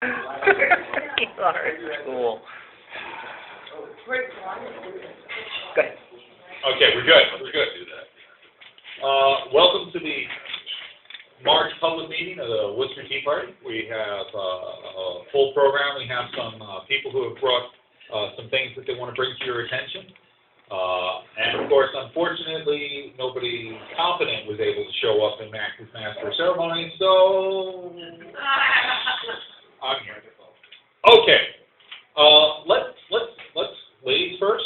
You are at school. Go ahead. Okay, we're good. We're good. Welcome to the March public meeting of the Worcester Tea Party. We have a full program. We have some people who have brought some things that they want to bring to your attention. And of course, unfortunately, nobody competent was able to show up and act as master of ceremony, so I'm here. Okay. Let's ladies first.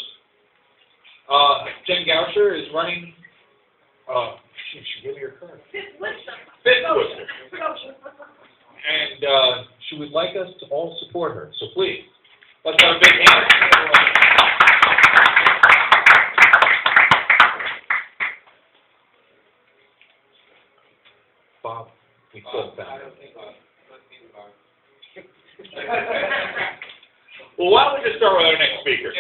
Jen Goucher is running. She gave me her card. Fifth Worcester. And she would like us to all support her. So please, let's have a big hand. Bob, we still found it. Well, why don't we just start with our next speaker?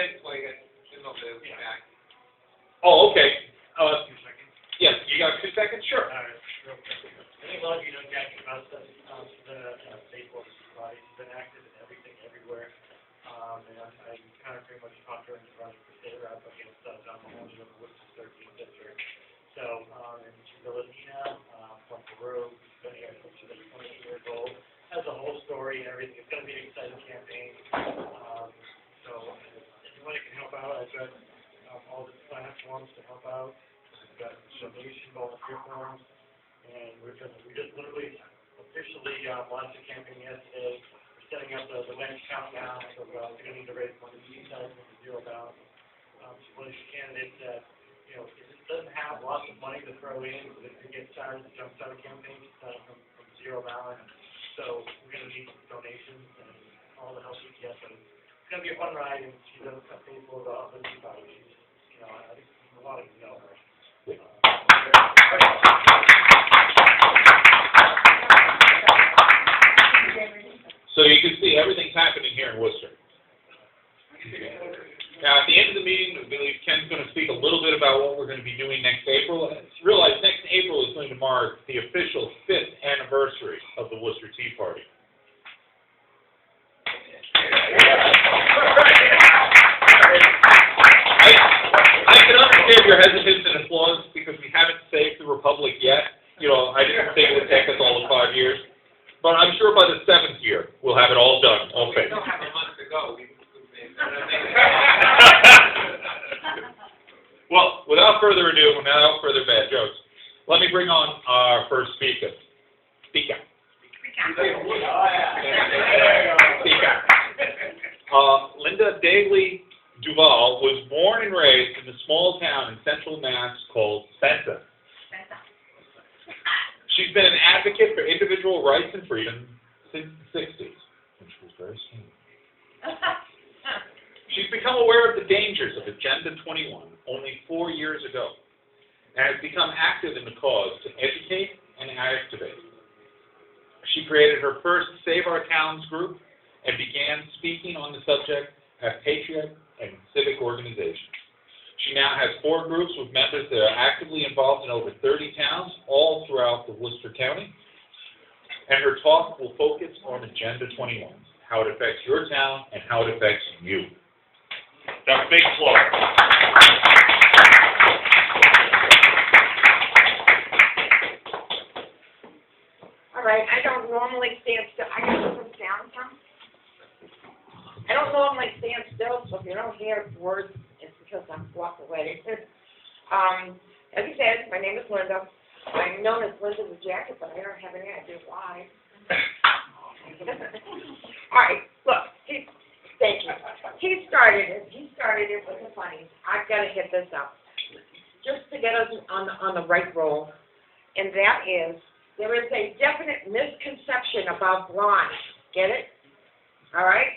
Oh, okay. Yes, you got 2 seconds? Sure. Many of you know Jack about the baseball society. He's been active in everything, everywhere. And I kind of pretty much talked her into running for state rep against John Mahoney in the Worcester 13th district. So, and she's a Latina from Peru. She's been here since she was 20 years old. Has a whole story and everything. It's going to be an exciting campaign. So, if anyone can help out, I've got all the sign-up forms to help out. We've got donation volunteer forms, and we just literally officially launched the campaign yesterday. We're setting up the next countdown, so we're going to need to raise money to zero balance. One of the candidates that, you know, if it doesn't have lots of money to throw in, if it gets started, the jumpstart campaign from zero balance. So we're going to need donations and all the help we can get. But it's going to be a fun ride, and she does have people to offer the body. You know, I think a lot of you know her. So you can see everything's happening here in Worcester. Now, at the end of the meeting, I believe Ken's going to speak a little bit about what we're going to be doing next April. Realize next April is going to mark the official 5th anniversary of the Worcester Tea Party. I can understand your hesitance and applause because we haven't saved the Republic yet. You know, I didn't think it would take us all of 5 years. But I'm sure by the 7th year, we'll have it all done. Okay. We still have a month to go. Well, without further ado, without further bad jokes, let me bring on our first speaker. Speaker. Linda Dagley Duval was born and raised in a small town in central Mass called Spencer. She's been an advocate for individual rights and freedom since the 60s, which was very soon. She's become aware of the dangers of Agenda 21 only 4 years ago, and has become active in the cause to educate and activate. She created her first Save Our Towns group and began speaking on the subject at patriot and civic organizations. She now has 4 groups with members that are actively involved in over 30 towns all throughout the Worcester County. And her talk will focus on Agenda 21, how it affects your town and how it affects you. That's a big applause. All right, I don't normally stand still. I got some sound from. I don't normally stand still, so if you don't hear words, it's because I'm walking away. As you said, my name is Linda. I'm known as Linda the Jacket, but I don't have any idea why. All right, look, thank you. He started it with the funnies. I've got to hit this up, just to get us on the right roll, and that is, there is a definite misconception about blondes. Get it? All right?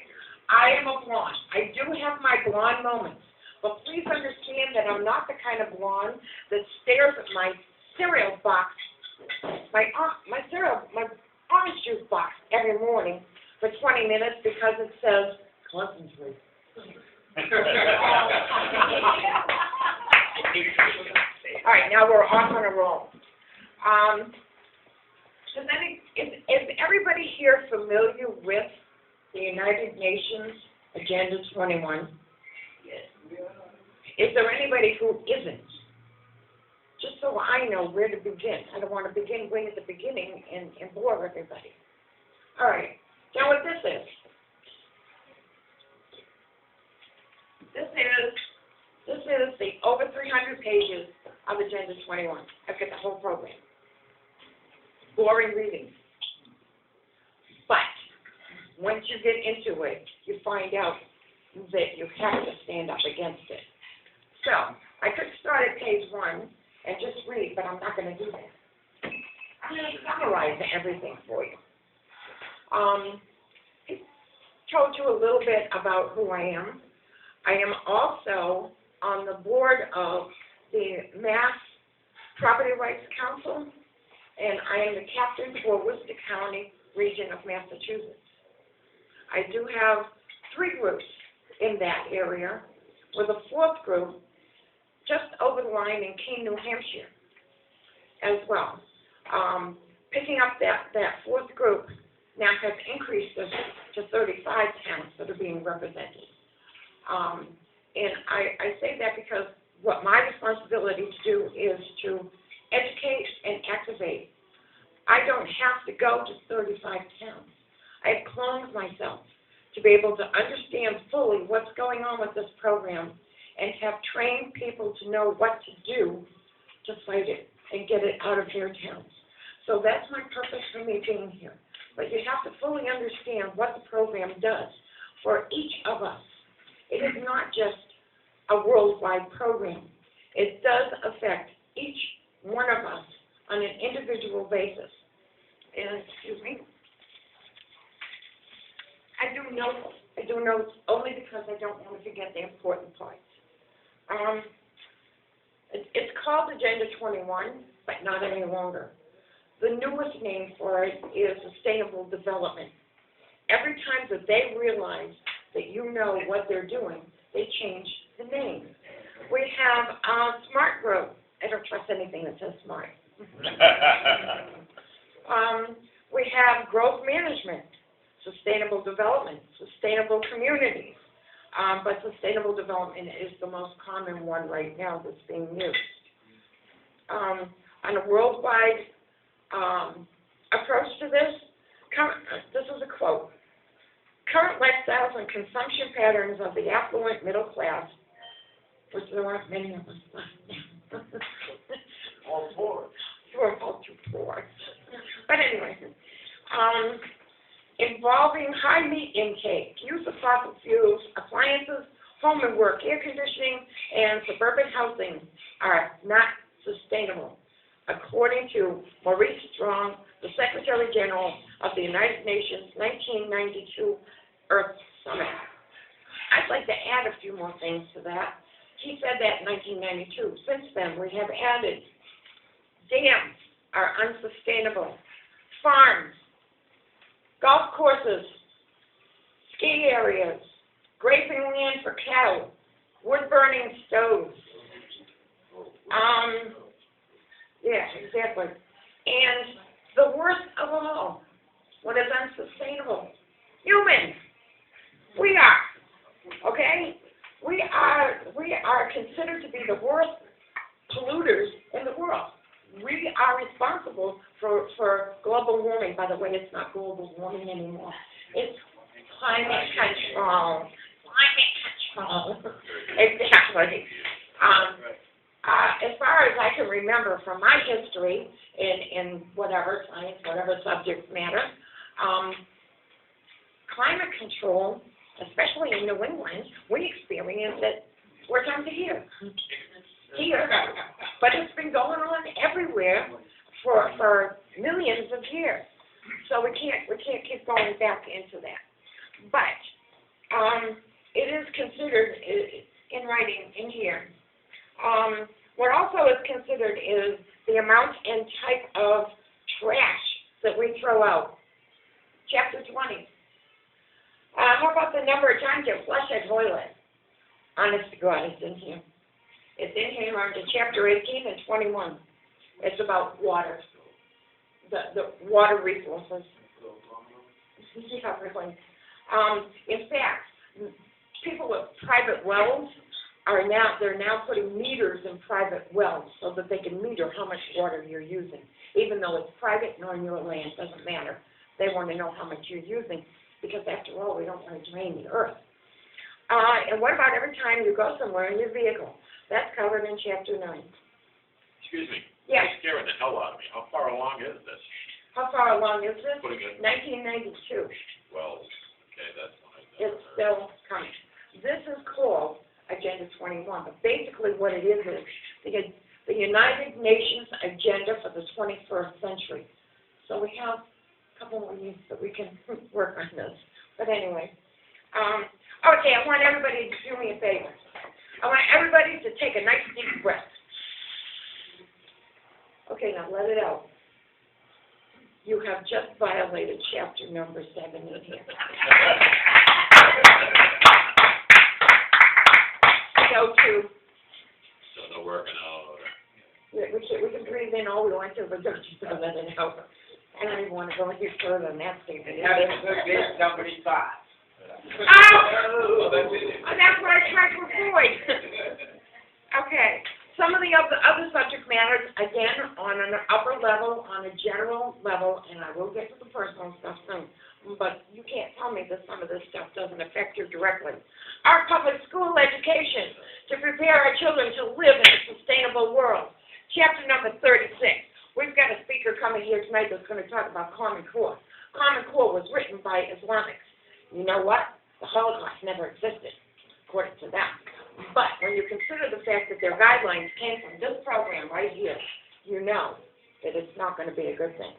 I am a blonde. I do have my blonde moments, but please understand that I'm not the kind of blonde that stares at my cereal box, my orange juice box every morning for 20 minutes because it says concentrate. All right, now we're off on a roll. Is everybody here familiar with the United Nations Agenda 21. Is there anybody who isn't? Just so I know where to begin. I don't want to begin way at the beginning and bore everybody. All right, now what this is. This is the over 300 pages of Agenda 21. I've got the whole program. Boring reading. But once you get into it, you find out that you have to stand up against it. So, I could start at page 1 and just read, but I'm not going to do that. I'm going to summarize everything for you. I told you a little bit about who I am. I am also on the board of the Mass Property Rights Council, and I am the captain for Worcester County region of Massachusetts. I do have 3 groups in that area, with a 4th group just over the line in Keene, New Hampshire, as well. Picking up that 4th group now has increased us to 35 towns that are being represented. And I say that because what my responsibility to do is to educate and activate. I don't have to go to 35 towns. I have cloned myself to be able to understand fully what's going on with this program and have trained people to know what to do to fight it and get it out of their towns. So that's my purpose for me being here. But you have to fully understand what the program does for each of us. It is not just a worldwide program. It does affect each one of us on an individual basis. And, excuse me, I do notes only because I don't want to forget the important parts. It's called Agenda 21, but not any longer. The newest name for it is Sustainable Development. Every time that they realize that you know what they're doing, they change the name. We have Smart Growth. I don't trust anything that says smart. We have Growth Management, Sustainable Development, Sustainable Communities. But Sustainable Development is the most common one right now that's being used. On a worldwide approach to this is a quote. Current lifestyles and consumption patterns of the affluent middle class, which there aren't many of us left now. All four. We're all too poor. But anyway, involving high meat intake, use of fossil fuels, appliances, home and work, air conditioning, and suburban housing are not sustainable, according to Maurice Strong, the Secretary General of the United Nations 1992 Earth Summit. I'd like to add a few more things to that. He said that in 1992. Since then, we have added dams are unsustainable, farms, golf courses, ski areas, grazing land for cattle, wood-burning stoves. Yeah, exactly. And the worst of all, what is unsustainable? Humans. We are. Okay? We are considered to be the worst polluters in the world. We are responsible for global warming. By the way, it's not global warming anymore. It's climate control. Climate control. Exactly. As far as I can remember from my history in whatever science, whatever subject matter, climate control, especially in New England, we experience it 4 times a year. Here, but it's been going on everywhere for millions of years. So we can't keep going back into that. But it is considered in writing in here. What also is considered is the amount and type of trash that we throw out. Chapter 20. How about the number of times you flush a toilet? Honest to God, it's in here. It's in here under chapter 18 and 21. It's about water, the water resources. Yeah, really. In fact, people with private wells they're now putting meters in private wells so that they can meter how much water you're using. Even though it's private and on your land, doesn't matter. They want to know how much you're using because after all, we don't want to drain the earth. And what about every time you go somewhere in your vehicle? That's covered in Chapter 9. Excuse me. Yes. You're scaring the hell out of me. How far along is this? How far along is this? Putting it, 1992. well, okay, that's fine. It's still coming. This is called Agenda 21, but basically what it is the United Nations Agenda for the 21st century. So we have a couple more years that we can work on this. But anyway, okay, I want everybody to do me a favor. I want everybody to take a nice deep breath. Okay, now let it out. You have just violated chapter number 7 in here. Go to. So no working out. We can breathe in all we want to, but don't just let it out. I don't even want to go any further than that statement. Have a good day, somebody thought. Oh, that's what I tried to avoid. Okay. Some of the other subject matters, again, on an upper level, on a general level, and I will get to the personal stuff soon, but you can't tell me that some of this stuff doesn't affect you directly. Our public school education to prepare our children to live in a sustainable world. Chapter number 36. We've got a speaker coming here tonight that's going to talk about Common Core. Common Core was written by Islamics. You know what? The Holocaust never existed, according to them. But when you consider the fact that their guidelines came from this program right here, you know that it's not going to be a good thing.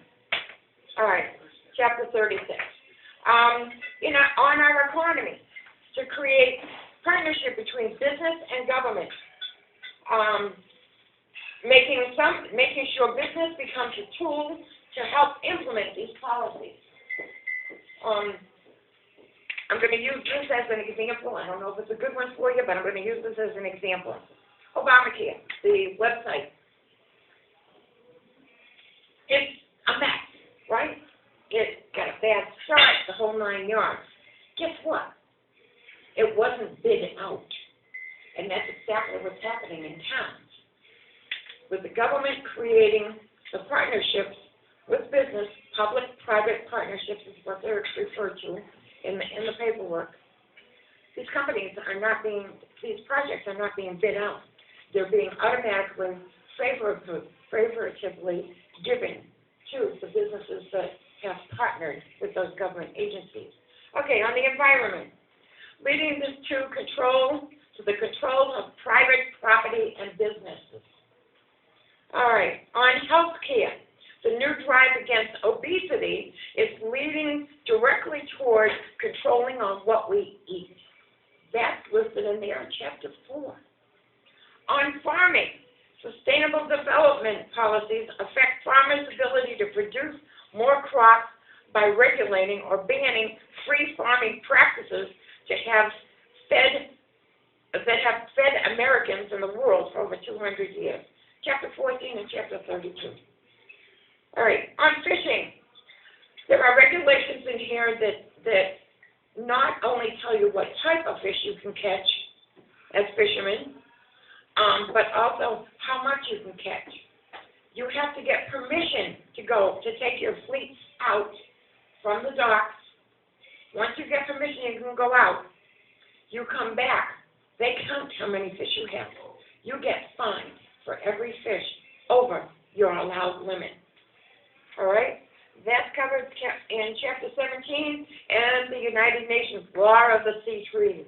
All right, chapter 36. On our economy, to create partnership between business and government, making sure business becomes a tool to help implement these policies. I'm going to use this as an example. I don't know if it's a good one for you, but I'm going to use this as an example. Obamacare, the website. It's a mess, right? It got a bad start, the whole 9 yards. Guess what? It wasn't bid out. And that's exactly what's happening in towns. With the government creating the partnerships with business, public-private partnerships is what they're referred to in the paperwork. These projects are not being bid out. They're being automatically, favoritively given to the businesses that have partnered with those government agencies. Okay, on the environment, leading this to the control of private property and businesses. All right, on health care. The new drive against obesity is leading directly toward controlling on what we eat. That's listed in there in Chapter 4. On farming, sustainable development policies affect farmers' ability to produce more crops by regulating or banning free farming practices that have fed Americans in the world for over 200 years. Chapter 14 and Chapter 32. All right, on fishing, there are regulations in here that not only tell you what type of fish you can catch as fishermen, but also how much you can catch. You have to get permission to take your fleets out from the docks. Once you get permission, you can go out. You come back. They count how many fish you have. You get fined for every fish over your allowed limit. All right? That's covered in Chapter 17 and the United Nations Law of the Sea Treaty.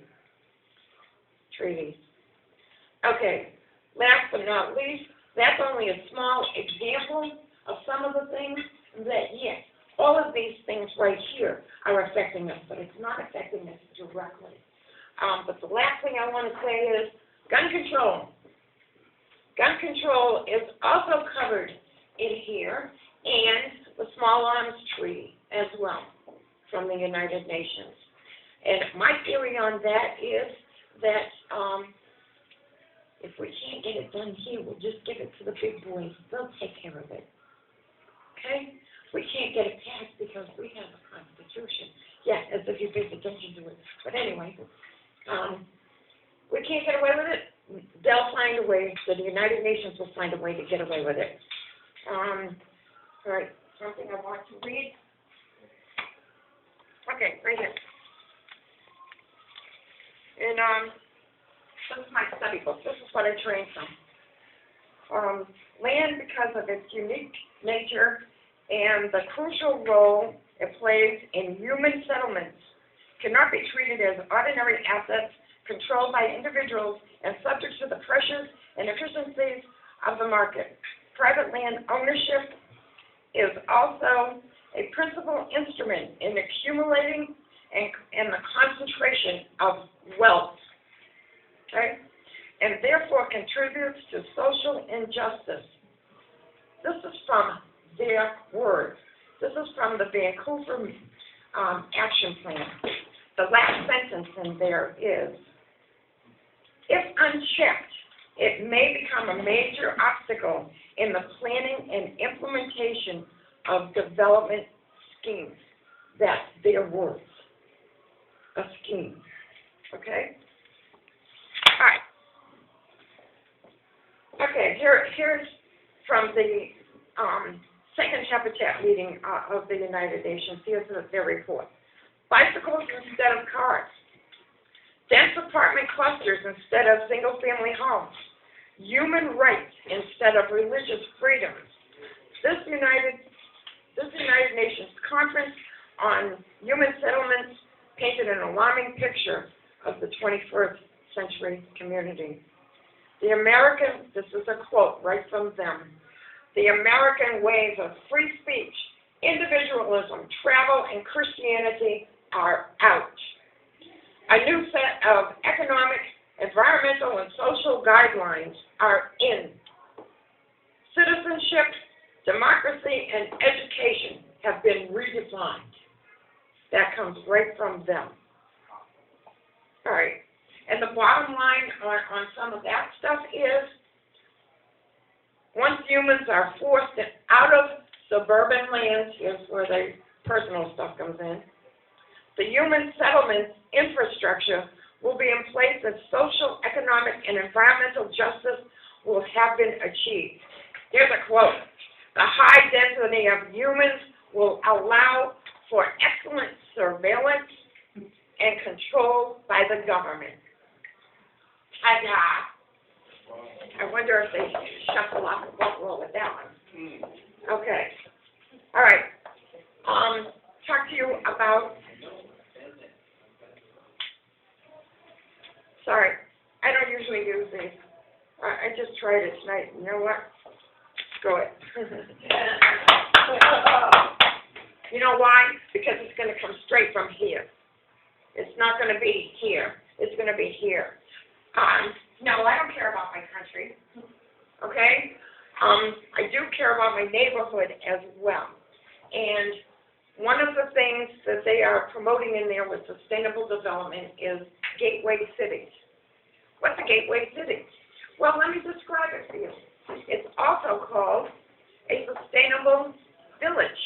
Okay, last but not least, that's only a small example of some of the things that, yes, all of these things right here are affecting us, but it's not affecting us directly. But the last thing I want to say is gun control. Gun control is also covered in here, and the Small Arms Treaty as well from the United Nations. And my theory on that is that if we can't get it done here, we'll just give it to the big boys. They'll take care of it. Okay? We can't get it passed because we have a Constitution, Yeah, as if you paid attention to it. But anyway, we can't get away with it. They'll find a way, so the United Nations will find a way to get away with it. All right, something I want to read. Okay, right here. And, this is my study book. This is what I trained from. Land, because of its unique nature and the crucial role it plays in human settlements, cannot be treated as ordinary assets controlled by individuals and subject to the pressures and efficiencies of the market. Private land ownership is also a principal instrument in accumulating and the concentration of wealth, okay, and therefore contributes to social injustice. This is from their words. This is from the Vancouver Action Plan. The last sentence in there is, if unchecked, it may become a major obstacle in the planning and implementation of development schemes. That's their words. A scheme. Okay? All right. Okay, here's from the second Habitat meeting of the United Nations. Here's their report. Bicycles instead of cars. Dense apartment clusters instead of single-family homes. Human rights instead of religious freedoms. This United Nations Conference on Human Settlements painted an alarming picture of the 21st century community. The American, this is a quote right from them, the American ways of free speech, individualism, travel, and Christianity are out. A new set of economic, environmental, and social guidelines are in. Citizenship, democracy, and education have been redefined. That comes right from them. All right. And the bottom line on some of that stuff is, once humans are forced out of suburban lands, here's where the personal stuff comes in, the human settlement infrastructure will be in place and social, economic, and environmental justice will have been achieved. Here's a quote. The high density of humans will allow for excellent surveillance and control by the government. I wonder if they shuffle off the boat roll with that one. Okay. All right. Talk to you about, sorry, I don't usually use these. I just tried it tonight. You know what? Screw it. You know why? Because it's going to come straight from here. It's not going to be here. It's going to be here. No, I don't care about my country. Okay? I do care about my neighborhood as well. And one of the things that they are promoting in there with sustainable development is gateway cities. What's a gateway city? Well, let me describe it for you. It's also called a sustainable village.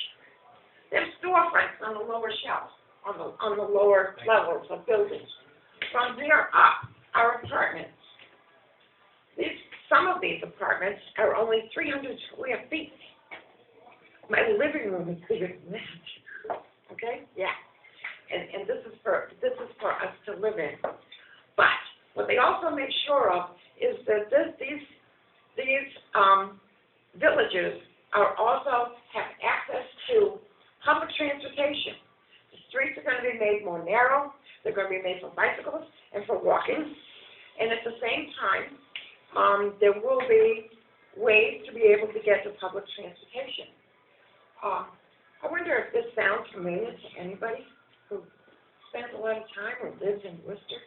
There's storefronts on the lower shelf, on the lower levels of buildings. From there up are apartments. Some of these apartments are only 300 square feet. My living room is bigger than that. Okay? Yeah. And this is for us to live in. But what they also make sure of is that these villages are also have access to public transportation. The streets are going to be made more narrow. They're going to be made for bicycles and for walking. And at the same time, there will be ways to be able to get to public transportation. I wonder if this sounds familiar to anybody who spends a lot of time or lives in Worcester.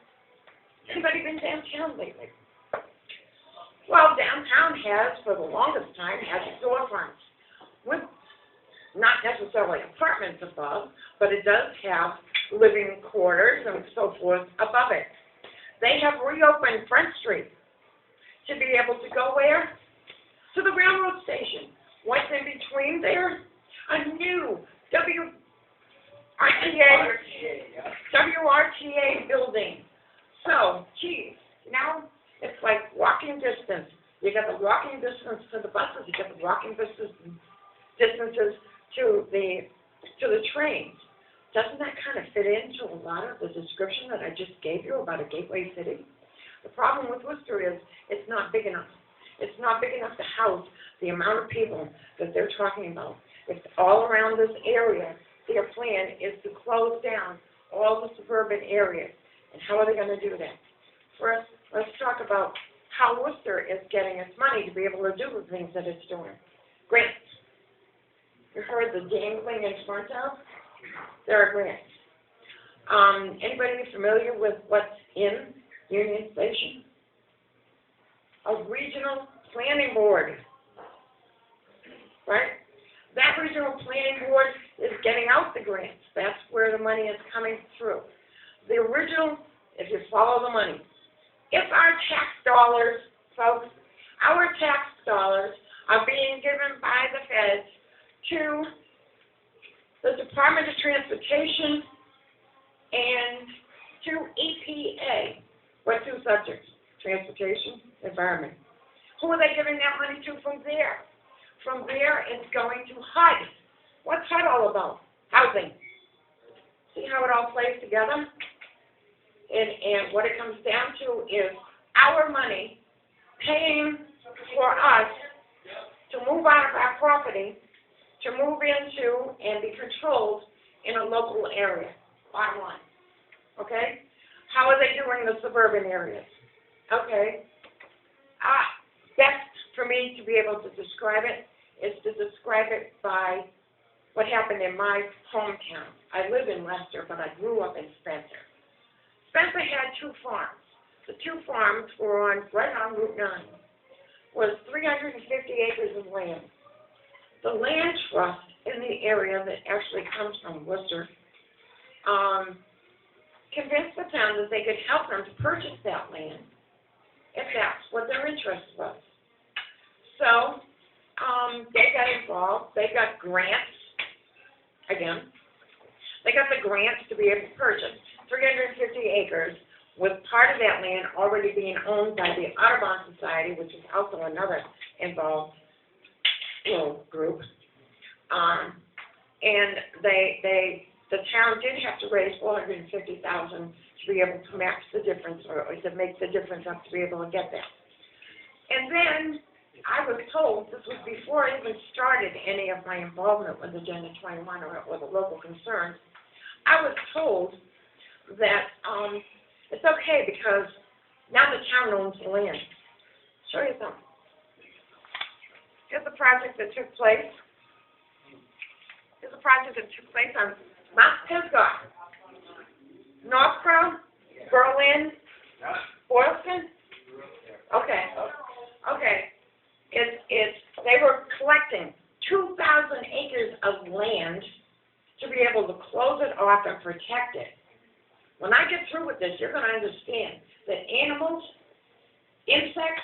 Anybody been downtown lately? Well, downtown has, for the longest time, has storefronts with not necessarily apartments above, but it does have living quarters and so forth above it. They have reopened Front Street to be able to go where? To the railroad station. What's in between there? A new WRTA building. So, geez, now it's like walking distance. You got the walking distance to the buses, you got the walking distances to the trains. Doesn't that kind of fit into a lot of the description that I just gave you about a gateway city? The problem with Worcester is it's not big enough. It's not big enough to house the amount of people that they're talking about. It's all around this area. Their plan is to close down all the suburban areas. And how are they going to do that? First, let's talk about how Worcester is getting its money to be able to do the things that it's doing. Grants. You heard the dangling in front of? There are grants. Anybody familiar with what's in Union Station? A regional planning board, right? That regional planning board is getting out the grants. That's where the money is coming through. The original, if you follow the money, if our tax dollars, folks, our tax dollars are being given by the feds to the Department of Transportation and to EPA. What two subjects? Transportation, environment. Who are they giving that money to from there? From there, it's going to HUD. What's HUD all about? Housing. See how it all plays together? And what it comes down to is our money paying for us to move out of our property, to move into and be controlled in a local area. Bottom line. Okay? How are they doing the suburban areas? Okay. Best for me to be able to describe it is to describe it by what happened in my hometown. I live in Worcester, but I grew up in Spencer. Spencer had two farms. The two farms were right on Route 9. Was 350 acres of land. The land trust in the area that actually comes from Worcester convinced the town that they could help them to purchase that land if that's what their interest was. So they got involved. They got grants. Again, they got the grants to be able to purchase 350 acres with part of that land already being owned by the Audubon Society, which is also another involved little group. And the town did have to raise $450,000 to be able to match the difference, or to make the difference up to be able to get that. And then I was told, this was before I even started any of my involvement with Agenda 21 or the local concerns, I was told that it's okay because now the town owns the land. Show you something. Here's a project that took place. Here's a project that took place on Mount Pisgah, Northborough, Berlin, Boylston. Okay. They were collecting 2,000 acres of land to be able to close it off and protect it. When I get through with this, you're going to understand that animals, insects,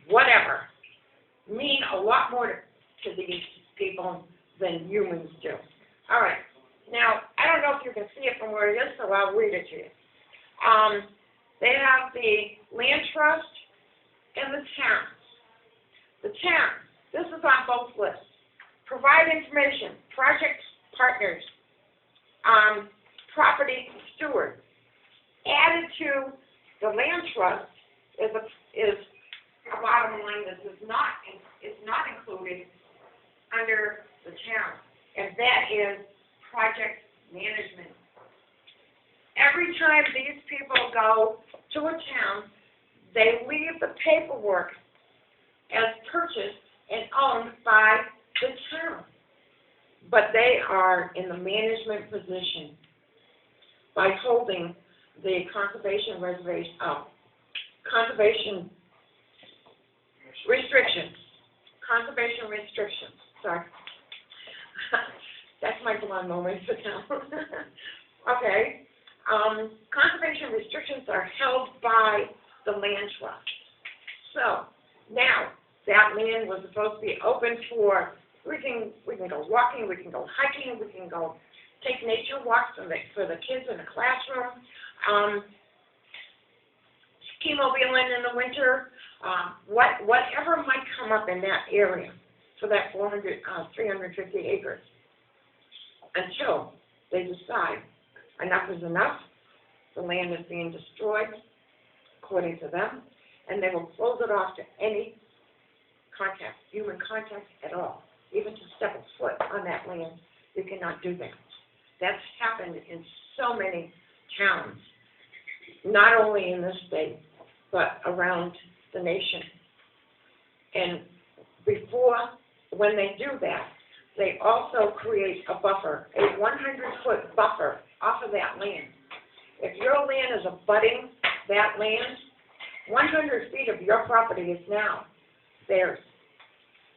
whatever, mean a lot more to these people than humans do. All right. Now, I don't know if you can see it from where it is, so I'll read it to you. They have the land trust and the towns. The town, this is on both lists. Provide information, project partners, property steward. Added to the land trust is a bottom line that is not included under the town, and that is project management. Every time these people go to a town, they leave the paperwork as purchased and owned by the town, but they are in the management position by holding the conservation restrictions. Sorry. That's my blonde moment for now. Okay. Conservation restrictions are held by the land trust. So now that land was supposed to be open for, we can go walking, we can go hiking, we can go take nature walks for the kids in the classroom, ski-mobiling in the winter, whatever might come up in that area for that 350 acres, until they decide enough is enough, the land is being destroyed, according to them, and they will close it off to any contact, human contact at all. Even to step a foot on that land, you cannot do that. That's happened in so many towns, not only in this state, but around the nation. And when they do that, they also create a buffer, a 100-foot buffer off of that land. If your land is abutting that land, 100 feet of your property is now theirs.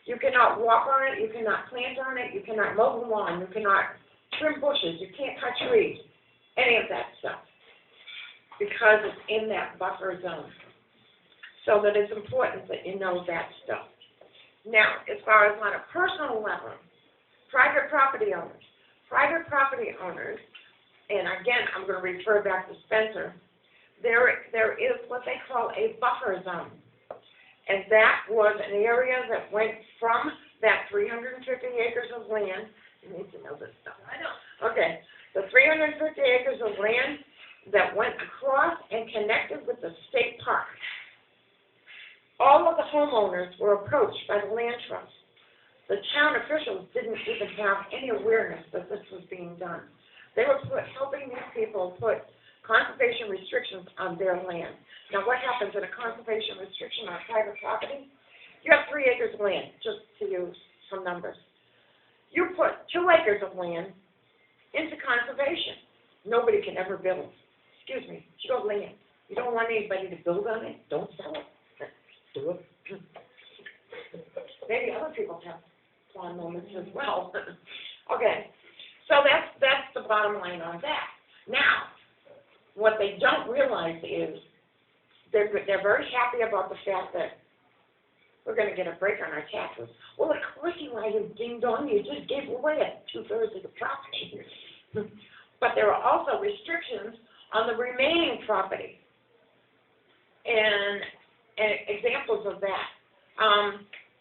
You cannot walk on it, you cannot plant on it, you cannot mow the lawn, you cannot trim bushes, you can't cut trees, any of that stuff, because it's in that buffer zone. So that it's important that you know that stuff. Now, as far as on a personal level, private property owners, and again, I'm going to refer back to Spencer, there is what they call a buffer zone. And that was an area that went from that 350 acres of land. You need to know this stuff. I know. Okay. The 350 acres of land that went across and connected with the state park. All of the homeowners were approached by the land trust. The town officials didn't even have any awareness that this was being done. They were helping these people put conservation restrictions on their land. Now, what happens in a conservation restriction on private property? You have 3 acres of land, just to use some numbers. You put 2 acres of land into conservation. Nobody can ever build. Excuse me, it's your land. You don't want anybody to build on it, don't sell it. Do it. Maybe other people have fond moments as well. Okay, so that's the bottom line on that. Now, what they don't realize is they're very happy about the fact that we're going to get a break on our taxes. Well, of course you are, you ding-dong. You just gave away 2/3 of the property. But there are also restrictions on the remaining property. And examples of that.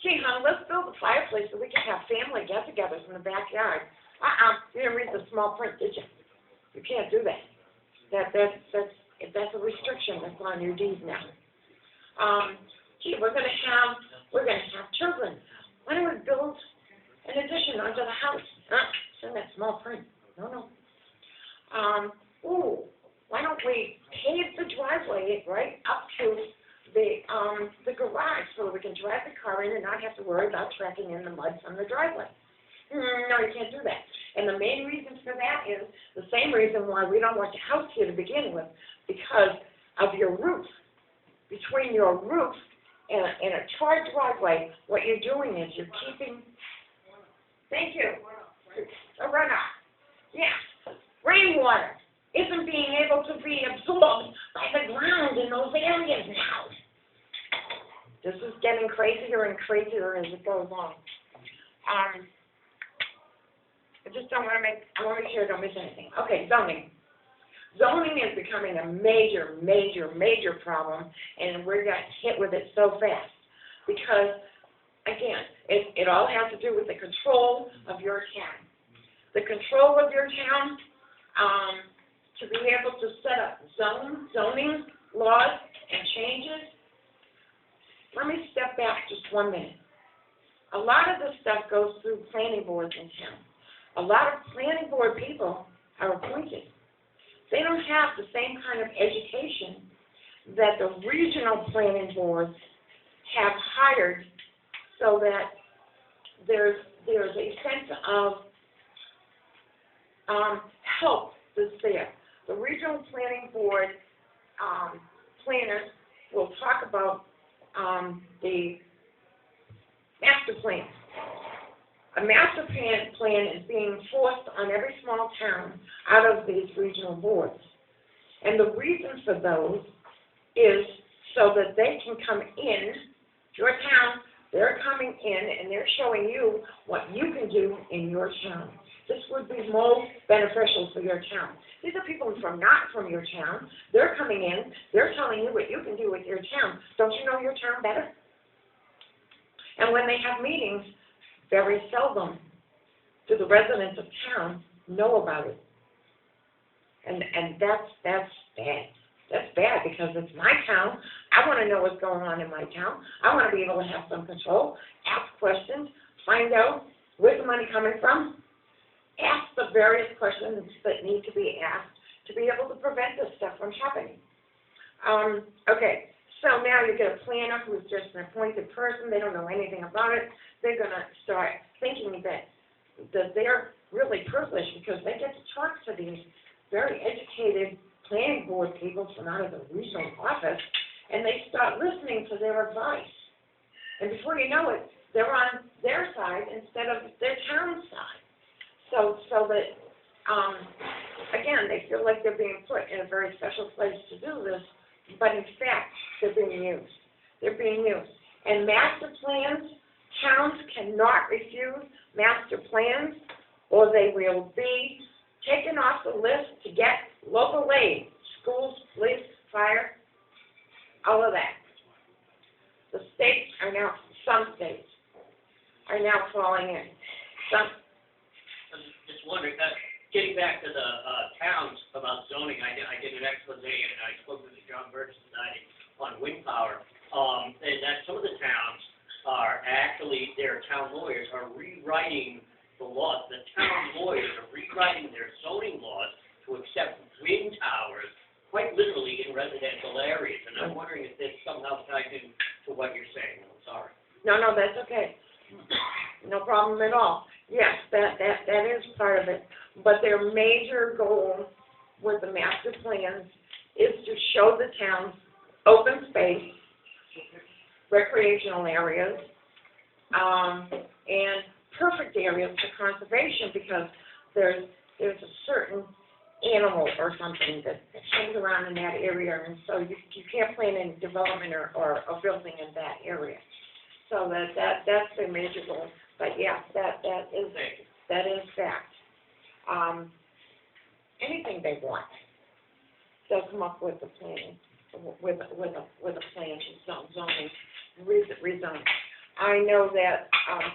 Gee, hon, let's build a fireplace so we can have family get-togethers in the backyard. You didn't read the small print, did you? You can't do that. That's a restriction that's on your deed now. Gee, we're gonna have children. Why don't we build an addition onto the house? It's in that small print. No. Why don't we pave the driveway right up to the garage so that we can drive the car in and not have to worry about tracking in the mud from the driveway? No, you can't do that. And the main reason for that is the same reason why we don't want your house here to begin with, because of your roof. Between your roof and a tarred driveway, what you're doing is you're keeping, thank you, a runoff. Yes, rainwater isn't being able to be absorbed by the ground in those areas now. This is getting crazier and crazier as it goes on. I just don't want to I want to make sure I don't miss anything. Okay, zoning. Zoning is becoming a major, major, major problem, and we're getting hit with it so fast. Because, again, it all has to do with the control of your town. The control of your town, to be able to set up zoning laws and changes. Let me step back just 1 minute. A lot of this stuff goes through planning boards in town. A lot of planning board people are appointed. They don't have the same kind of education that the regional planning boards have hired, so that there's a sense of help that's there. The regional planning board planners will talk about the master plan. A master plan is being forced on every small town out of these regional boards. And the reason for those is so that they can come in, your town, they're coming in and they're showing you what you can do in your town. this would be most beneficial for your town. These are people from not from your town. They're coming in, they're telling you what you can do with your town. Don't you know your town better? And when they have meetings, very seldom do the residents of town know about it. And that's bad. That's bad because it's my town. I want to know what's going on in my town. I want to be able to have some control, ask questions, find out where's the money coming from, ask the various questions that need to be asked to be able to prevent this stuff from happening. Okay, so now you get a planner who's just an appointed person. They don't know anything about it. They're going to start thinking that they're really privileged because they get to talk to these very educated planning board people from out of the regional office, and they start listening to their advice. And before you know it, they're on their side instead of their town side. So that, again, they feel like they're being put in a very special place to do this, but in fact, they're being used. They're being used. And master plans, towns cannot refuse master plans, or they will be taken off the list to get local aid, schools, police, fire, all of that. The states are now, some states are now falling in. Some. I'm just wondering, getting back to the towns about zoning, I did an expose, and I spoke with the John Birch Society on wind power, and that some of the towns are actually, their town lawyers are rewriting the laws. The town lawyers are rewriting their zoning laws to accept wind towers quite literally in residential areas. And I'm wondering if this somehow ties in to what you're saying. I'm sorry. No, that's okay. No problem at all. Yes, that is part of it. But their major goal with the master plans is to show the towns open space, recreational areas, and perfect areas for conservation because there's a certain animal or something that hangs around in that area, and so you can't plan any development or building in that area. So that's their major goal. But yeah, that is fact. Anything they want, they'll come up with a plan, with a plan to zoning, rezoning. I know that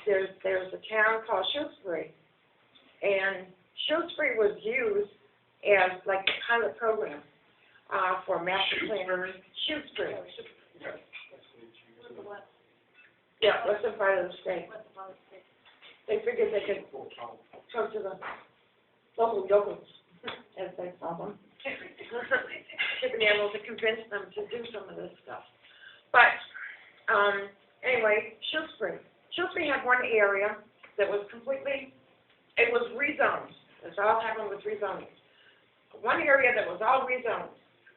there's a town called Shrewsbury, and Shrewsbury was used as like a pilot program for master planners. Shrewsbury. Yeah, western part of the state. They figured they could talk to the local yokels, as they call them. They've been able to convince them to do some of this stuff. But anyway, Shrewsbury. Shrewsbury had one area that was completely, it was rezoned. That's all happened with rezoning. One area that was all rezoned,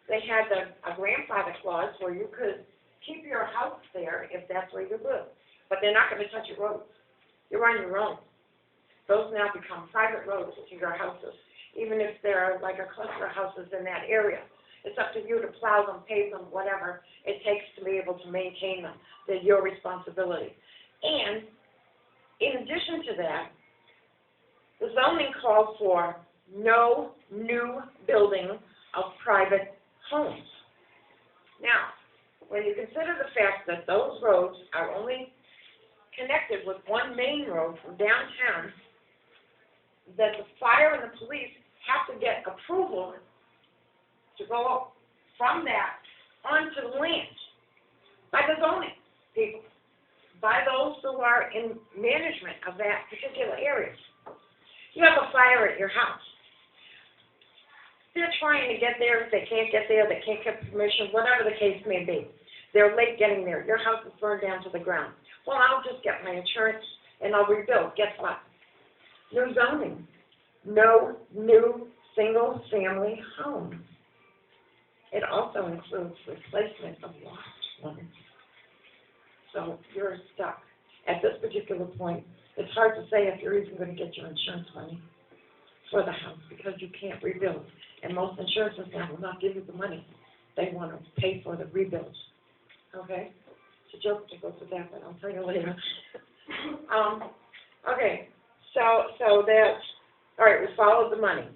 they had a grandfather clause where you could keep your house there if that's where you live. But they're not going to touch your roads. You're on your own. Those now become private roads to your houses, even if they're like a cluster of houses in that area. It's up to you to plow them, pave them, whatever it takes to be able to maintain them. They're your responsibility. And in addition to that, the zoning calls for no new building of private homes. Now, when you consider the fact that those roads are only connected with one main road from downtown, that the fire and the police have to get approval to go from that onto the land by the zoning people, by those who are in management of that particular area. You have a fire at your house. They're trying to get there. They can't get there. They can't get permission, whatever the case may be. They're late getting there. Your house is burned down to the ground. Well, I'll just get my insurance and I'll rebuild. Guess what? New zoning. No new single-family homes. It also includes replacement of lost ones. So you're stuck. At this particular point, it's hard to say if you're even going to get your insurance money for the house because you can't rebuild. And most insurances now will not give you the money. They want to pay for the rebuilds. Okay? It's a joke to go through that, but I'll tell you later. Okay, so All right, we followed the money.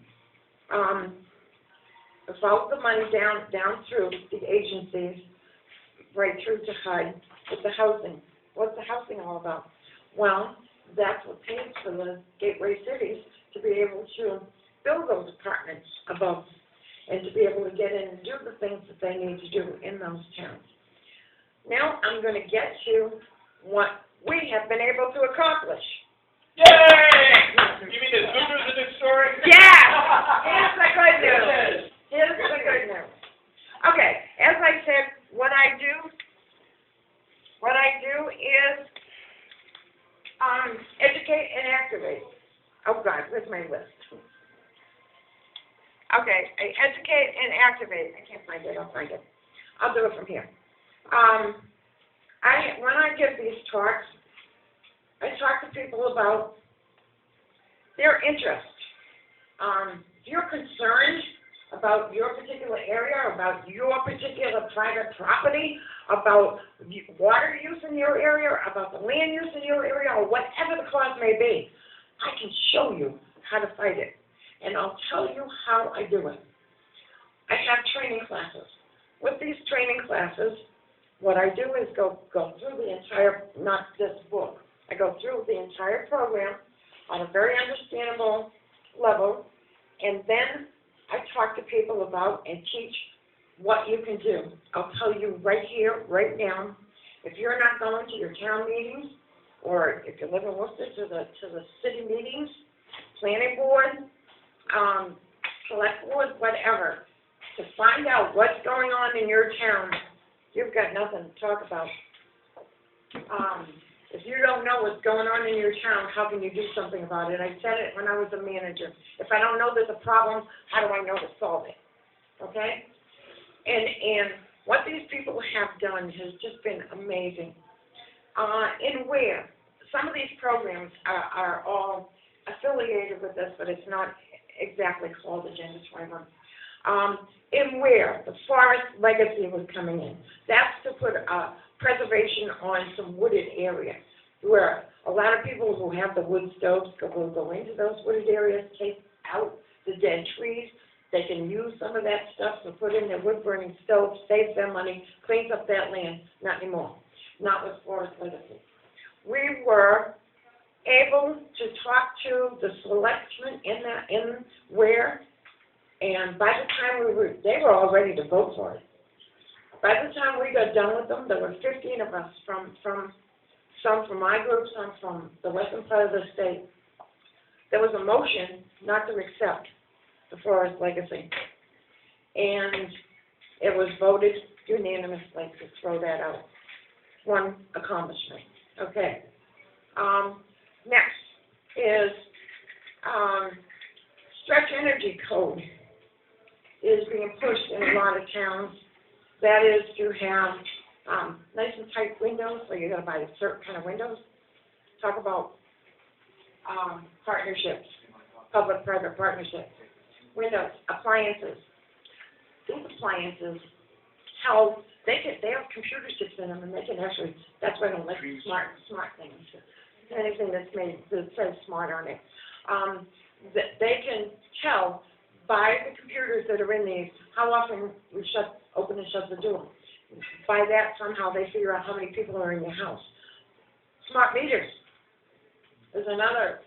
We followed the money down through the agencies, right through to HUD, with the housing. What's the housing all about? Well, that's what pays for the gateway cities to be able to build those apartments above and to be able to get in and do the things that they need to do in those towns. Now I'm going to get to what we have been able to accomplish. Yay! You mean the Sooners in this story? Yeah! Here's the good news. Here's the good news. Okay, as I said, what I do is educate and activate. Oh God, where's my list? Okay, I educate and activate. I can't find it. I'll find it. I'll do it from here. When I give these talks, I talk to people about their interest. If you're concerned about your particular area, about your particular private property, about water use in your area, about the land use in your area, or whatever the cause may be, I can show you how to fight it. And I'll tell you how I do it. I have training classes. With these training classes, what I do is go through the entire, not this book, I go through the entire program on a very understandable level, and then I talk to people about and teach what you can do. I'll tell you right here, right now, if you're not going to your town meetings, or if you live in Worcester, to the city meetings, planning board, select board, whatever, to find out what's going on in your town, you've got nothing to talk about. If you don't know what's going on in your town, how can you do something about it? I said it when I was a manager. If I don't know there's a problem, how do I know to solve it? Okay? And what these people have done has just been amazing. In Ware, some of these programs are all affiliated with this, but it's not exactly called Agenda 21. In Ware, the forest legacy was coming in. That's to put preservation on some wooded areas, where a lot of people who have the wood stoves will go into those wooded areas, take out the dead trees. They can use some of that stuff to put in their wood-burning stoves, saves them money, cleans up that land. Not anymore. Not with forest legacy. We were able to talk to the selectmen in Ware, and by the time they were all ready to vote for it. By the time we got done with them, there were 15 of us from some from my group, some from the western part of the state. There was a motion not to accept the forest legacy, and it was voted unanimously to throw that out. One accomplishment. Okay. Next is stretch energy code is being pushed in a lot of towns. That is to have nice and tight windows, so you're going to buy a certain kind of windows. Talk about partnerships, public-private partnerships. Windows, appliances. These appliances, they have computer chips in them, and they can actually, that's why I don't like smart things. Anything that says smart on it. They can tell by the computers that are in these how often we open and shut the door. By that, somehow they figure out how many people are in your house. Smart meters is another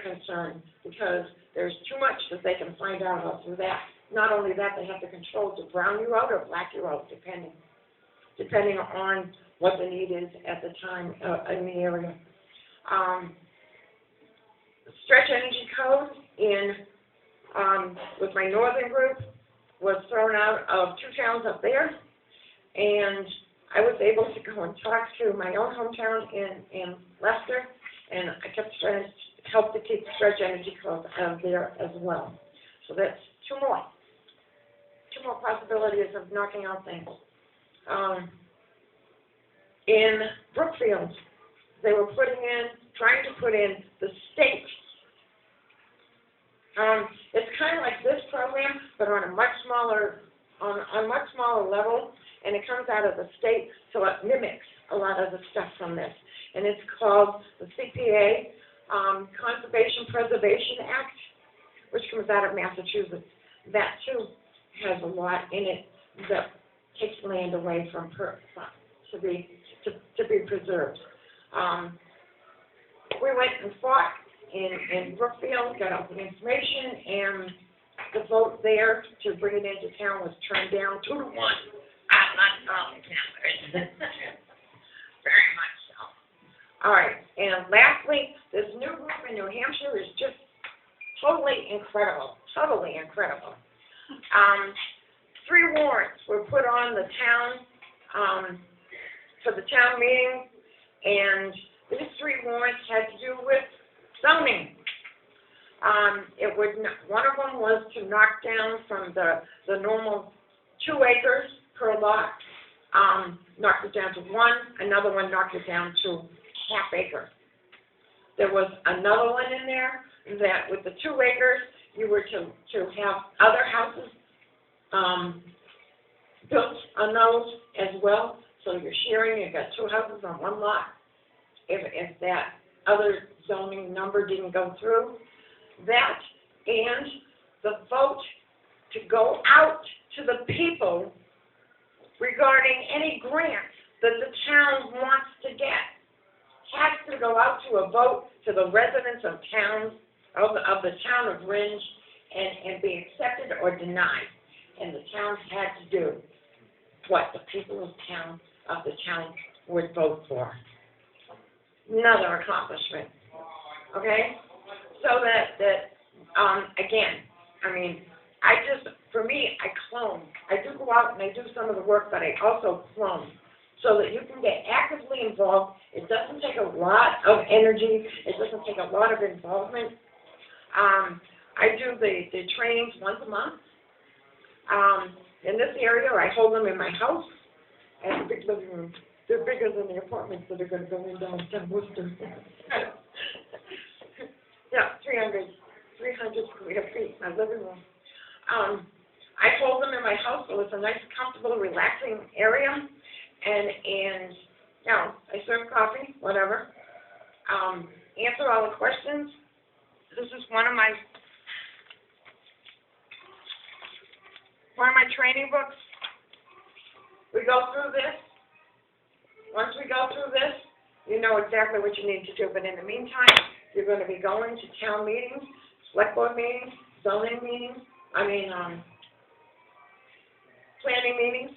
concern, because there's too much that they can find out about through that. Not only that, they have to control to brown you out or black you out, depending on what the need is at the time in the area. Stretch energy code with my northern group was thrown out of 2 towns up there, and I was able to go and talk to my own hometown in Worcester, and I kept trying to help to keep stretch energy code out of there as well. So that's two more possibilities of knocking out things. In Brookfield, they were trying to put in the state. It's kind of like this program, but on a much smaller level, and it comes out of the state, so it mimics a lot of the stuff from this. And it's called the CPA, Conservation Preservation Act. which comes out of Massachusetts. That too has a lot in it that takes land away from to be preserved. We went and fought in Brookfield, got out the information, and the vote there to bring it into town was turned down 2-1. I'm not talking town. Very much so. All right, and lastly, this new group in New Hampshire is just totally incredible, totally incredible. 3 warrants were put on the town, for the town meeting, and these 3 warrants had to do with zoning. One of them was to knock down from the normal 2 acres per lot, knocked it down to 1. Another one knocked it down to ½ acre. There was another one in there that with the 2 acres, you were to have other houses built on those as well. So you're sharing, you've got 2 houses on 1 lot. If that other zoning number didn't go through, that and the vote to go out to the people regarding any grants that the town wants to get has to go out to a vote to the residents of the town of Ringe and be accepted or denied. And the town had to do what the people of the town would vote for. Another accomplishment. Okay? So that again, I mean, for me, I clone. I do go out and I do some of the work, but I also clone so that you can get actively involved. It doesn't take a lot of energy. It doesn't take a lot of involvement. I do the trainings once a month. In this area, I hold them in my house. I have a big living room. They're bigger than the apartments that are going to go in downtown Worcester. Yeah, 300 square feet, my living room. I hold them in my house, so it's a nice, comfortable, relaxing area. And you know, I serve coffee, whatever. Answer all the questions. This is one of my training books. We go through this. Once we go through this, you know exactly what you need to do. But in the meantime, you're going to be going to town meetings, select board meetings, zoning meetings, planning meetings,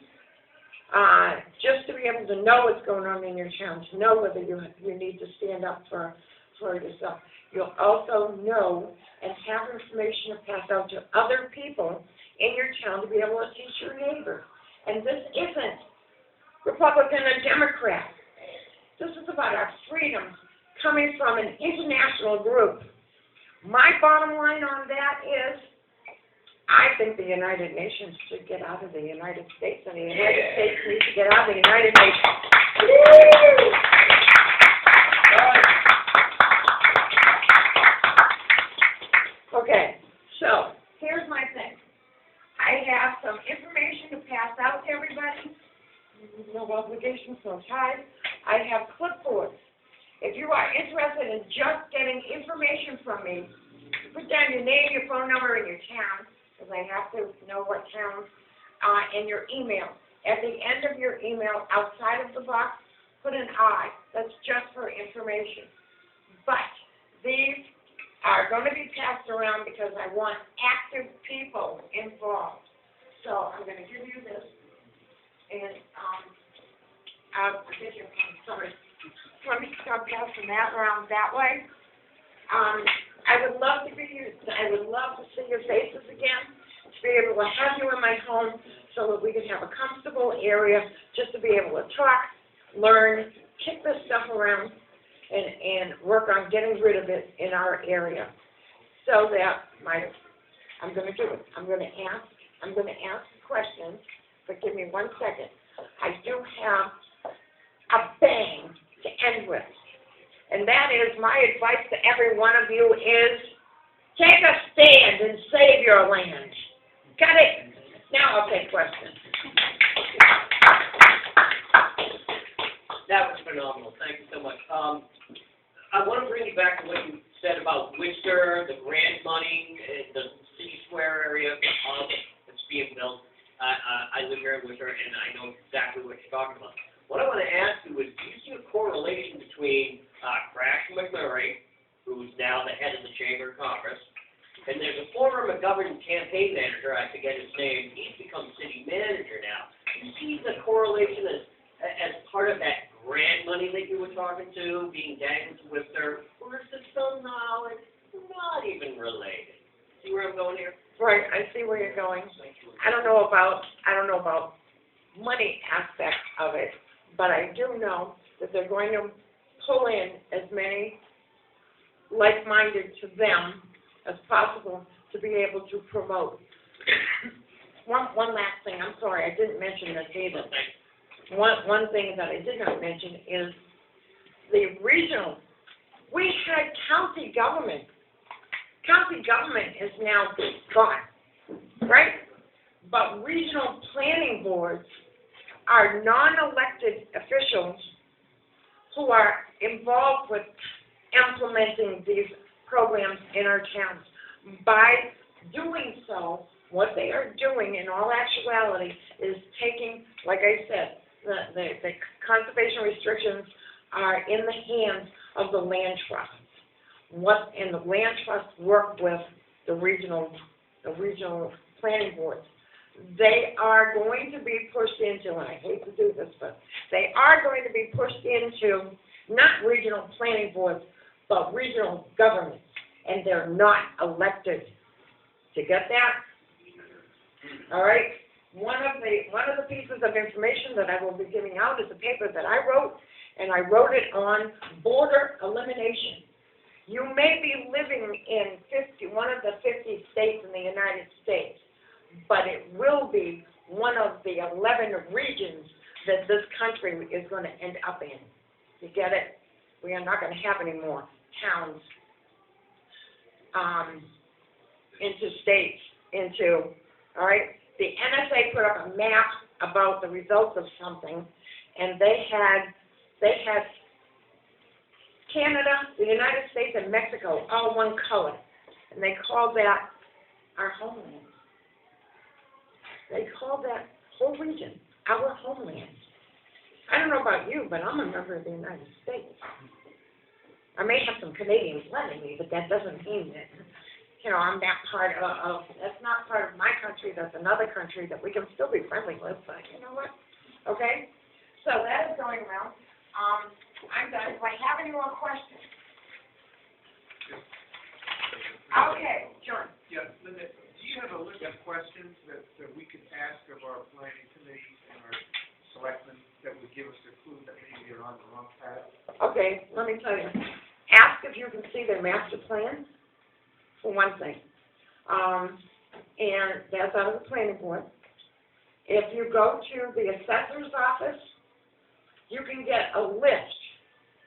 just to be able to know what's going on in your town, to know whether you need to stand up for yourself. You'll also know and have information to pass out to other people in your town to be able to teach your neighbors. And this isn't Republican or Democrat. This is about our freedoms coming from an international group. My bottom line on that is I think the United Nations should get out of the United States, and the United States needs to get out of the United Nations. Okay, so here's my thing. I have some information to pass out to everybody. No obligations, no ties. I have clipboards. If you are interested in just getting information from me, put down your name, your phone number, and your town, because I have to know what town, and your email. At the end of your email, outside of the box, put an I. That's just for information. But these are going to be passed around because I want active people involved. So I'm going to give you this, and I'll get you somebody. Let me start passing that around that way. I would love to see your faces again, to be able to have you in my home so that we can have a comfortable area just to be able to talk, learn, kick this stuff around, and work on getting rid of it in our area. So that I'm going to do it. I'm going to ask questions, but give me 1 second. I do have a bang to end with. And that is, my advice to every one of you is, take a stand and save your land. Got it? Now I'll take questions. That was phenomenal. Thank you so much. I want to bring you back to what you said about Worcester, the grant money, the city square area that's being built. I live here in Worcester, and I know exactly what you're talking about. What I want to ask you is, do you see a correlation between Crash McMurray, who's now the head of the Chamber of Commerce, and there's a former McGovern campaign manager, I forget his name, he's become city manager now. Do you see the correlation as part of that grant money that you were talking to, being dangled to Worcester, or is it somehow it's not even related? See where I'm going here? Right, I see where you're going. I don't know about money aspect of it, but I do know that they're going to pull in as many like-minded to them as possible to be able to promote. One last thing, I'm sorry, I didn't mention this either. One thing that I did not mention is the regional. We had county government. County government is now gone, right? But regional planning boards are non-elected officials who are involved with implementing these programs in our towns. By doing so, what they are doing in all actuality is taking, like I said, the conservation restrictions are in the hands of the land trusts. And the land trusts work with the regional planning boards. They are going to be pushed into, and I hate to do this, but they are going to be pushed into not regional planning boards, but regional governments, and they're not elected. To get that? All right. One of the pieces of information that I will be giving out is a paper that I wrote, and I wrote it on border elimination. You may be living in one of the 50 states in the United States, but it will be one of the 11 regions that this country is going to end up in. You get it? We are not going to have any more towns into states, all right? The NSA put up a map about the results of something, and they had Canada, the United States, and Mexico all one color, and they called that our homeland. They called that whole region our homeland. I don't know about you, but I'm a member of the United States. I may have some Canadian blood in me, but that doesn't mean that, I'm that part of, that's not part of my country, that's another country that we can still be friendly with, but you know what? Okay? So that is going around. I'm done. Do I have any more questions? Okay, John. Yeah, Linda, do you have a list of questions that we could ask of our planning committee and our selectmen that would give us a clue that maybe you're on the wrong path? Okay, let me tell you. Ask if you can see their master plan, for one thing. And that's out of the planning board. If you go to the assessor's office, you can get a list.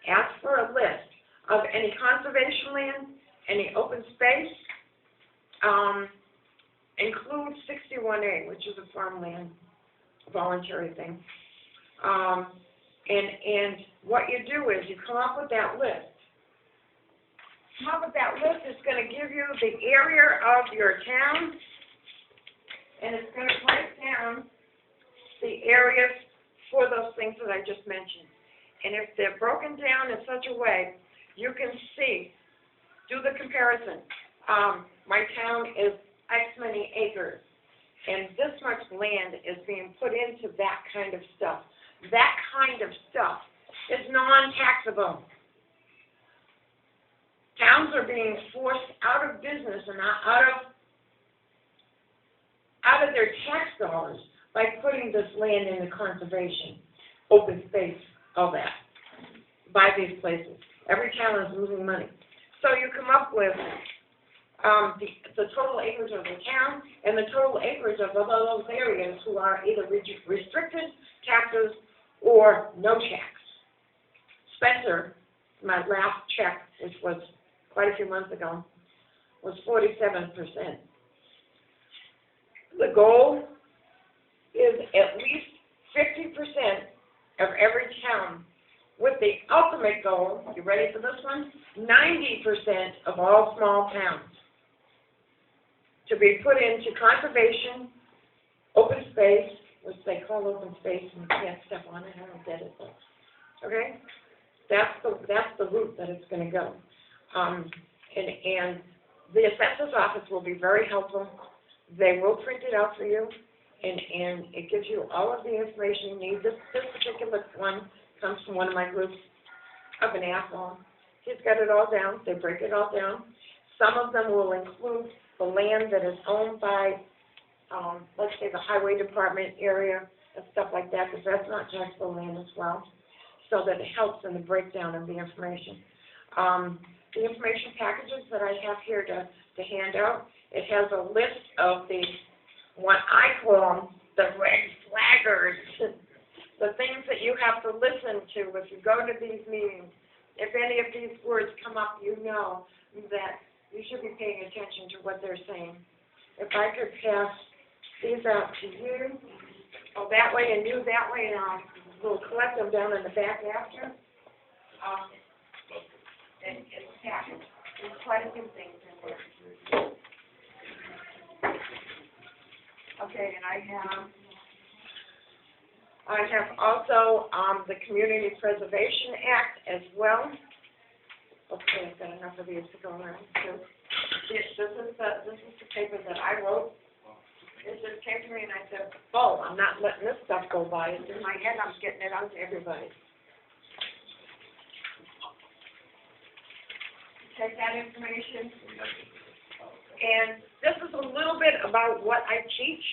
Ask for a list of any conservation land, any open space, include 61A, which is a farmland voluntary thing. And what you do is you come up with that list. Come up with that list. It's going to give you the area of your town, and it's going to break down the areas for those things that I just mentioned. And if they're broken down in such a way, you can see, do the comparison. My town is X many acres, and this much land is being put into that kind of stuff. That kind of stuff is non-taxable. Towns are being forced out of business and out of their tax dollars by putting this land into conservation, open space, all that, by these places. Every town is losing money. So you come up with the total acreage of the town and the total acreage of those areas who are either restricted taxes or no tax. Spencer, my last check, which was quite a few months ago, was 47%. The goal is at least 50% of every town, with the ultimate goal, you ready for this one? 90% of all small towns to be put into conservation, open space, which they call open space, and you can't step on it, I don't get it, but, okay? That's the route that it's gonna go. And the assessor's office will be very helpful. They will print it out for you, and it gives you all of the information you need. This particular one comes from one of my groups. I've been asking. He's got it all down. They break it all down. Some of them will include the land that is owned by, let's say, the highway department area and stuff like that, because that's not taxable land as well, so that it helps in the breakdown of the information. The information packages that I have here to hand out, it has a list of the, what I call the red flaggers, the things that you have to listen to if you go to these meetings. If any of these words come up, you know that you should be paying attention to what they're saying. If I could pass these out to you, that way and you that way, and we'll collect them down in the back after. It's packed. There's quite a few things in there. Okay, and I have also the Community Preservation Act as well. Okay, I've got enough of these to go around. So this is the paper that I wrote. It just came to me and I said, oh, I'm not letting this stuff go by. It's in my head. I'm getting it out to everybody. Take that information. And this is a little bit about what I teach.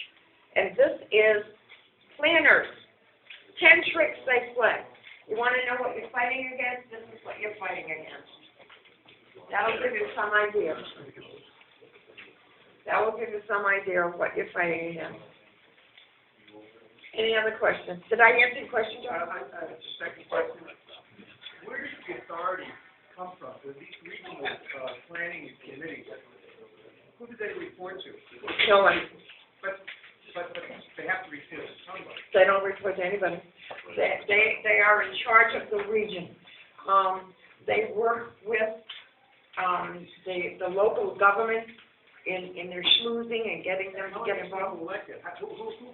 And this is planners. 10 tricks they play. You want to know what you're fighting against? This is what you're fighting against. That'll give you some idea. That will give you some idea of what you're fighting against. Any other questions? Did I answer your question, John? Second question. Where does the authority come from? With these regional planning committees, who do they report to? No one. But they have to report to somebody. They don't report to anybody. They are in charge of the region. They work with the local government in their schmoozing and getting them to get involved. Elected?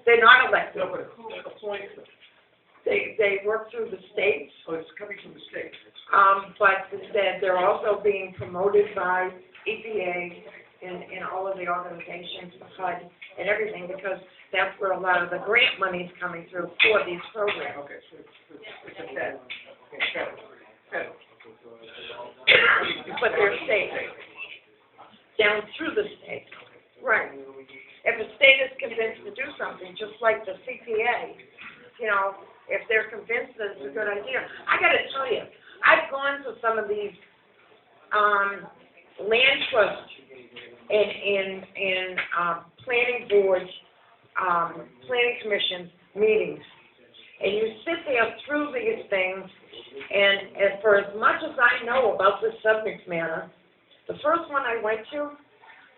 They're not elected. No, but who appoints them? They work through the states. Oh, it's coming from the state. But they're also being promoted by EPA and all of the organizations, HUD, and everything, because that's where a lot of the grant money is coming through for these programs. Okay, so it's a federal. Federal. But they're state, down through the state. Right. If the state is convinced to do something, just like the CPA, you know, if they're convinced that it's a good idea. I got to tell you, I've gone to some of these land trust and planning boards, planning commission meetings, and you sit there through these things, and for as much as I know about this subject matter, the first one I went to,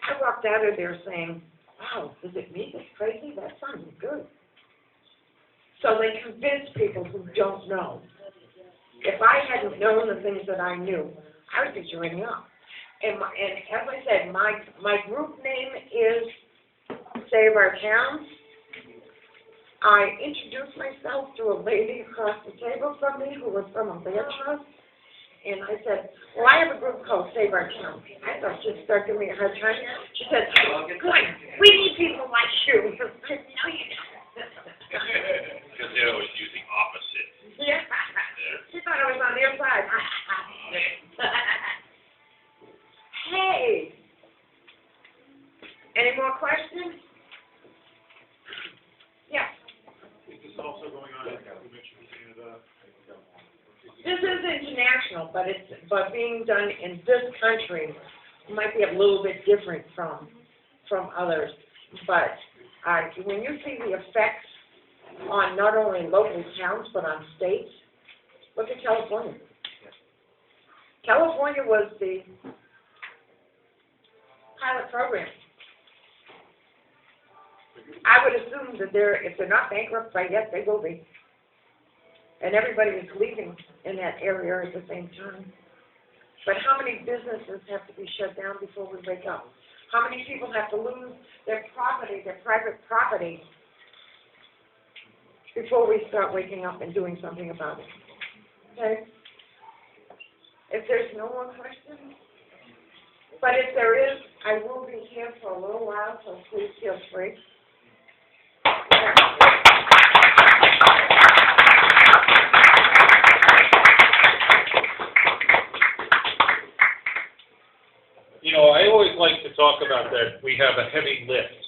I walked out of there saying, wow, is it me that's crazy? That sounds good. So they convince people who don't know. If I hadn't known the things that I knew, I would be joining up. And as I said, my group name is Save Our Town. I introduced myself to a lady across the table from me who was from a land trust. And I said, well, I have a group called Save Our Town. I thought she'd start giving me a hard time. She said, good, we need people like you. I said, no, you don't. Because they're always using opposite. Yeah. She thought I was on their side. Hey. Any more questions? Yeah. Is this also going on, you mentioned Canada? This is international, but being done in this country might be a little bit different from others. But when you see the effects on not only local towns but on states, look at California. California was the pilot program. I would assume that if they're not bankrupt by yet, they will be. And everybody is leaving in that area at the same time. But how many businesses have to be shut down before we wake up? How many people have to lose their property, their private property, before we start waking up and doing something about it? Okay? If there's no more questions, but if there is, I will be here for a little while, so please feel free. You know, I always like to talk about that we have a heavy lift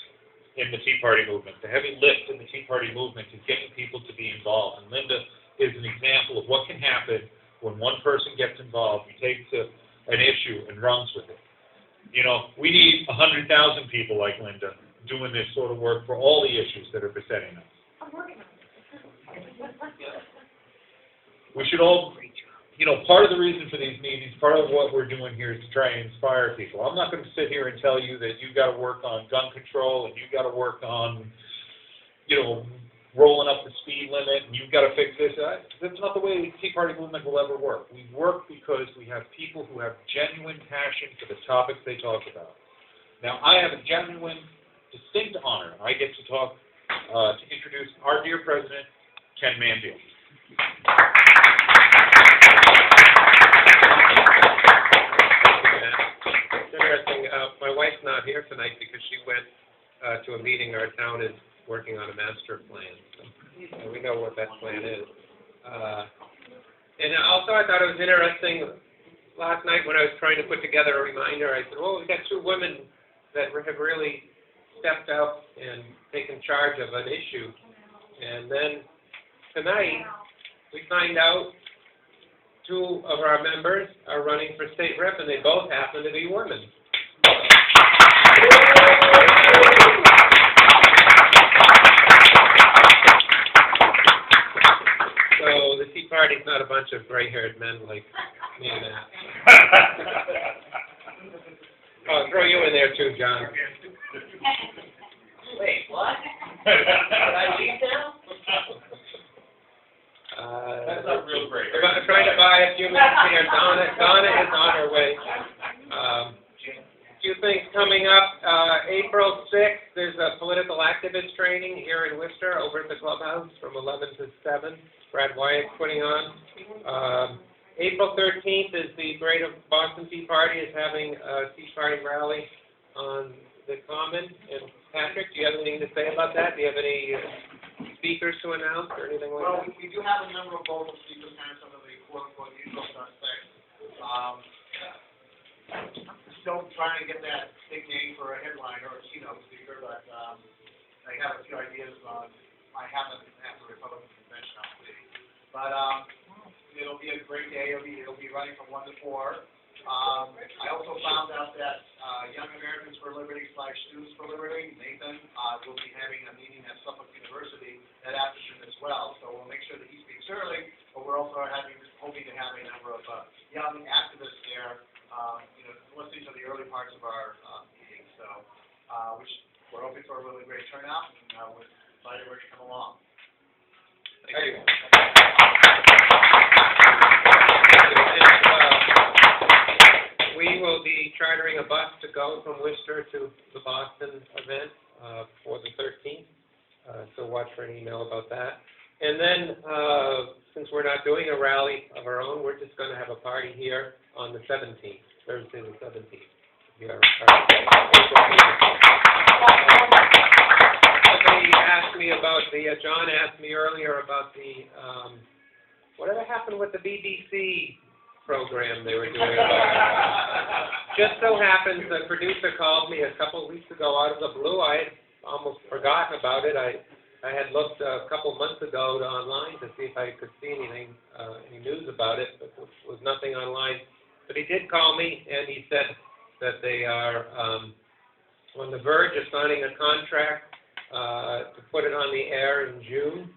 in the Tea Party movement. The heavy lift in the Tea Party movement is getting people to be involved. And Linda is an example of what can happen when one person gets involved, he takes an issue and runs with it. You know, we need 100,000 people like Linda doing this sort of work for all the issues that are besetting us. I'm working on it. We should all, you know, part of the reason for these meetings, part of what we're doing here is to try and inspire people. I'm not going to sit here and tell you that you've got to work on gun control and you've got to work on, you know, rolling up the speed limit and you've got to fix this. That's not the way the Tea Party movement will ever work. We work because we have people who have genuine passion for the topics they talk about. Now, I have a genuine, distinct honor. I get to talk, to introduce our dear president, Ken Manfield. It's interesting, my wife's not here tonight because she went to a meeting. Our town is working on a master plan, so we know what that plan is. And also I thought it was interesting, last night when I was trying to put together a reminder, I said, well, we've got two women that have really stepped up and taken charge of an issue. And then tonight, we find out two of our members are running for state rep, and they both happen to be women. So the Tea Party's not a bunch of gray-haired men like me and that. Oh, throw you in there too, John. Wait, what? Did I leave now? That's not real great. I'm trying to buy a few minutes here. Donna is on her way. A few things coming up. April 6th, there's a political activist training here in Worcester over at the clubhouse from 11 to 7. Brad Wyatt's putting on. April 13th is the Greater Boston Tea Party is having a Tea Party rally on the Common. And Patrick, do you have anything to say about that? Do you have any speakers to announce or anything like that? Well, we do have a number of local speakers, kind of some of the quote-unquote usual suspects. Still trying to get that big name for a headliner or a keynote speaker, but I have a few ideas on, I haven't at the Republican convention, I'll see. But it'll be a great day. It'll be running from 1 to 4. I also found out that Young Americans for Liberty / Students for Liberty, Nathan, will be having a meeting at Suffolk University that afternoon as well. So we'll make sure that he speaks early, but we're also hoping to have a number of young activists there, listening to the early parts of our meeting. So, which we're hoping for a really great turnout, and we're excited we're going to come along. Thank you. We will be chartering a bus to go from Worcester to the Boston event for the 13th, so watch for an email about that. And then, since we're not doing a rally of our own, we're just going to have a party here on the 17th, Thursday the 17th. Somebody asked me about John asked me earlier about the, whatever happened with the BBC program they were doing. Just so happens the producer called me a couple of weeks ago out of the blue. I had almost forgotten about it. I had looked a couple months ago online to see if I could see anything, any news about it, but there was nothing online. But he did call me, and he said that they are on the verge of signing a contract to put it on the air in June.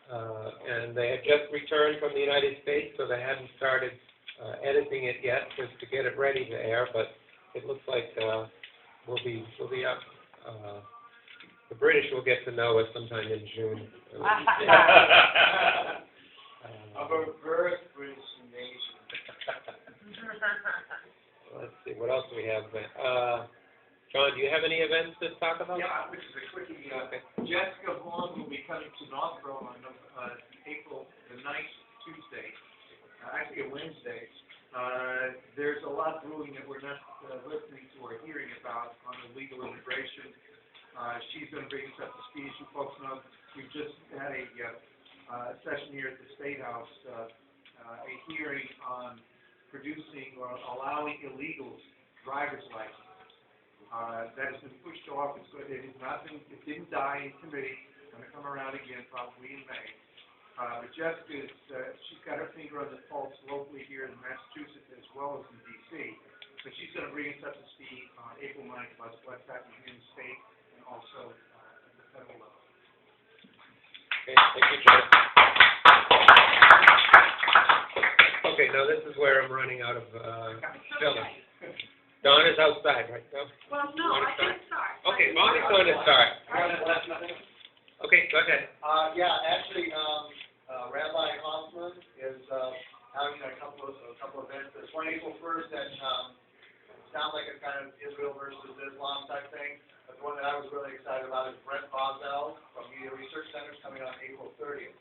And they had just returned from the United States, so they hadn't started editing it yet just to get it ready to air. But it looks like we'll be up. The British will get to know us sometime in June. Of a birth British nation. let's see, what else do we have? John, do you have any events to talk about? Yeah, which is a quickie. Jessica Vaughn will be coming to Northborough on April the 9th, Tuesday, actually a Wednesday. There's a lot brewing that we're not listening to or hearing about on the legal immigration. She's going to bring us up to speed. As you folks know, we've just had a session here at the State House, a hearing on producing or allowing illegals driver's license. That has been pushed off. It didn't die in committee. It's going to come around again probably in May. But Jessica she's got her finger on the pulse locally here in Massachusetts as well as in D.C. But she's going to bring us up to speed on April 9th about what's happening in the state and also at the federal level. Okay, thank you, John. Okay, now this is where I'm running out of filler. Donna's outside, right? No? Well, no, I can start. Okay, Bonnie's going to start. Okay, go ahead. Yeah, actually, Rabbi Hoffman is having a couple of events. There's one April 1st that sounds like a kind of Israel versus Islam type thing. But the one that I was really excited about is Brent Boswell from Media Research Center coming on April 30th.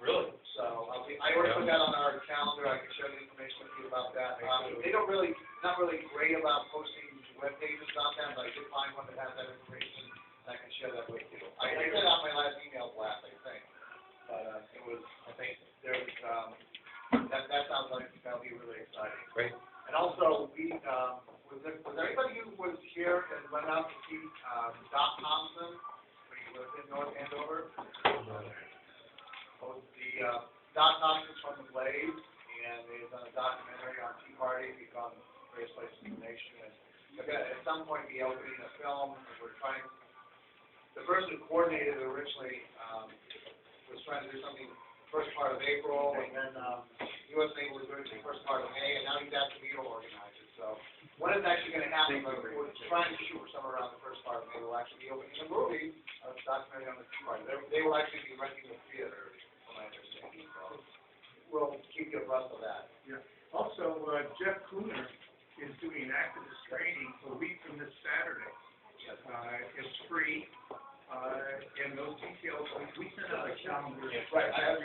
Really? So I already put that on our calendar. I can share the information with you about that. They don't really, not really great about posting web pages about them, but I did find one that has that information, and I can share that with you. I sent out my last email blast, I think, but it was, I think there was, that sounds like that'll be really exciting. Great. And also, was there anybody who was here and went out to see Doc Thompson when he was in North Andover? Doc Thompson's from the Blaze, and they've done a documentary on Tea Party. He's gone various places in the nation, and they're going to at some point be opening a film. And we're trying. The person who coordinated it originally was trying to do something first part of April, and then he wasn't able to do it the first part of May, and now he's asked me to organize it. So when it's actually going to happen, we're trying to shoot somewhere around the first part of May. We'll actually be opening a movie, a documentary on the Tea Party. They will actually be renting the theater. We'll keep you abreast of that. Yeah. Also, Jeff Cooner is doing an activist training a week from this Saturday. It's free, and those details, we sent out a calendar. Right, I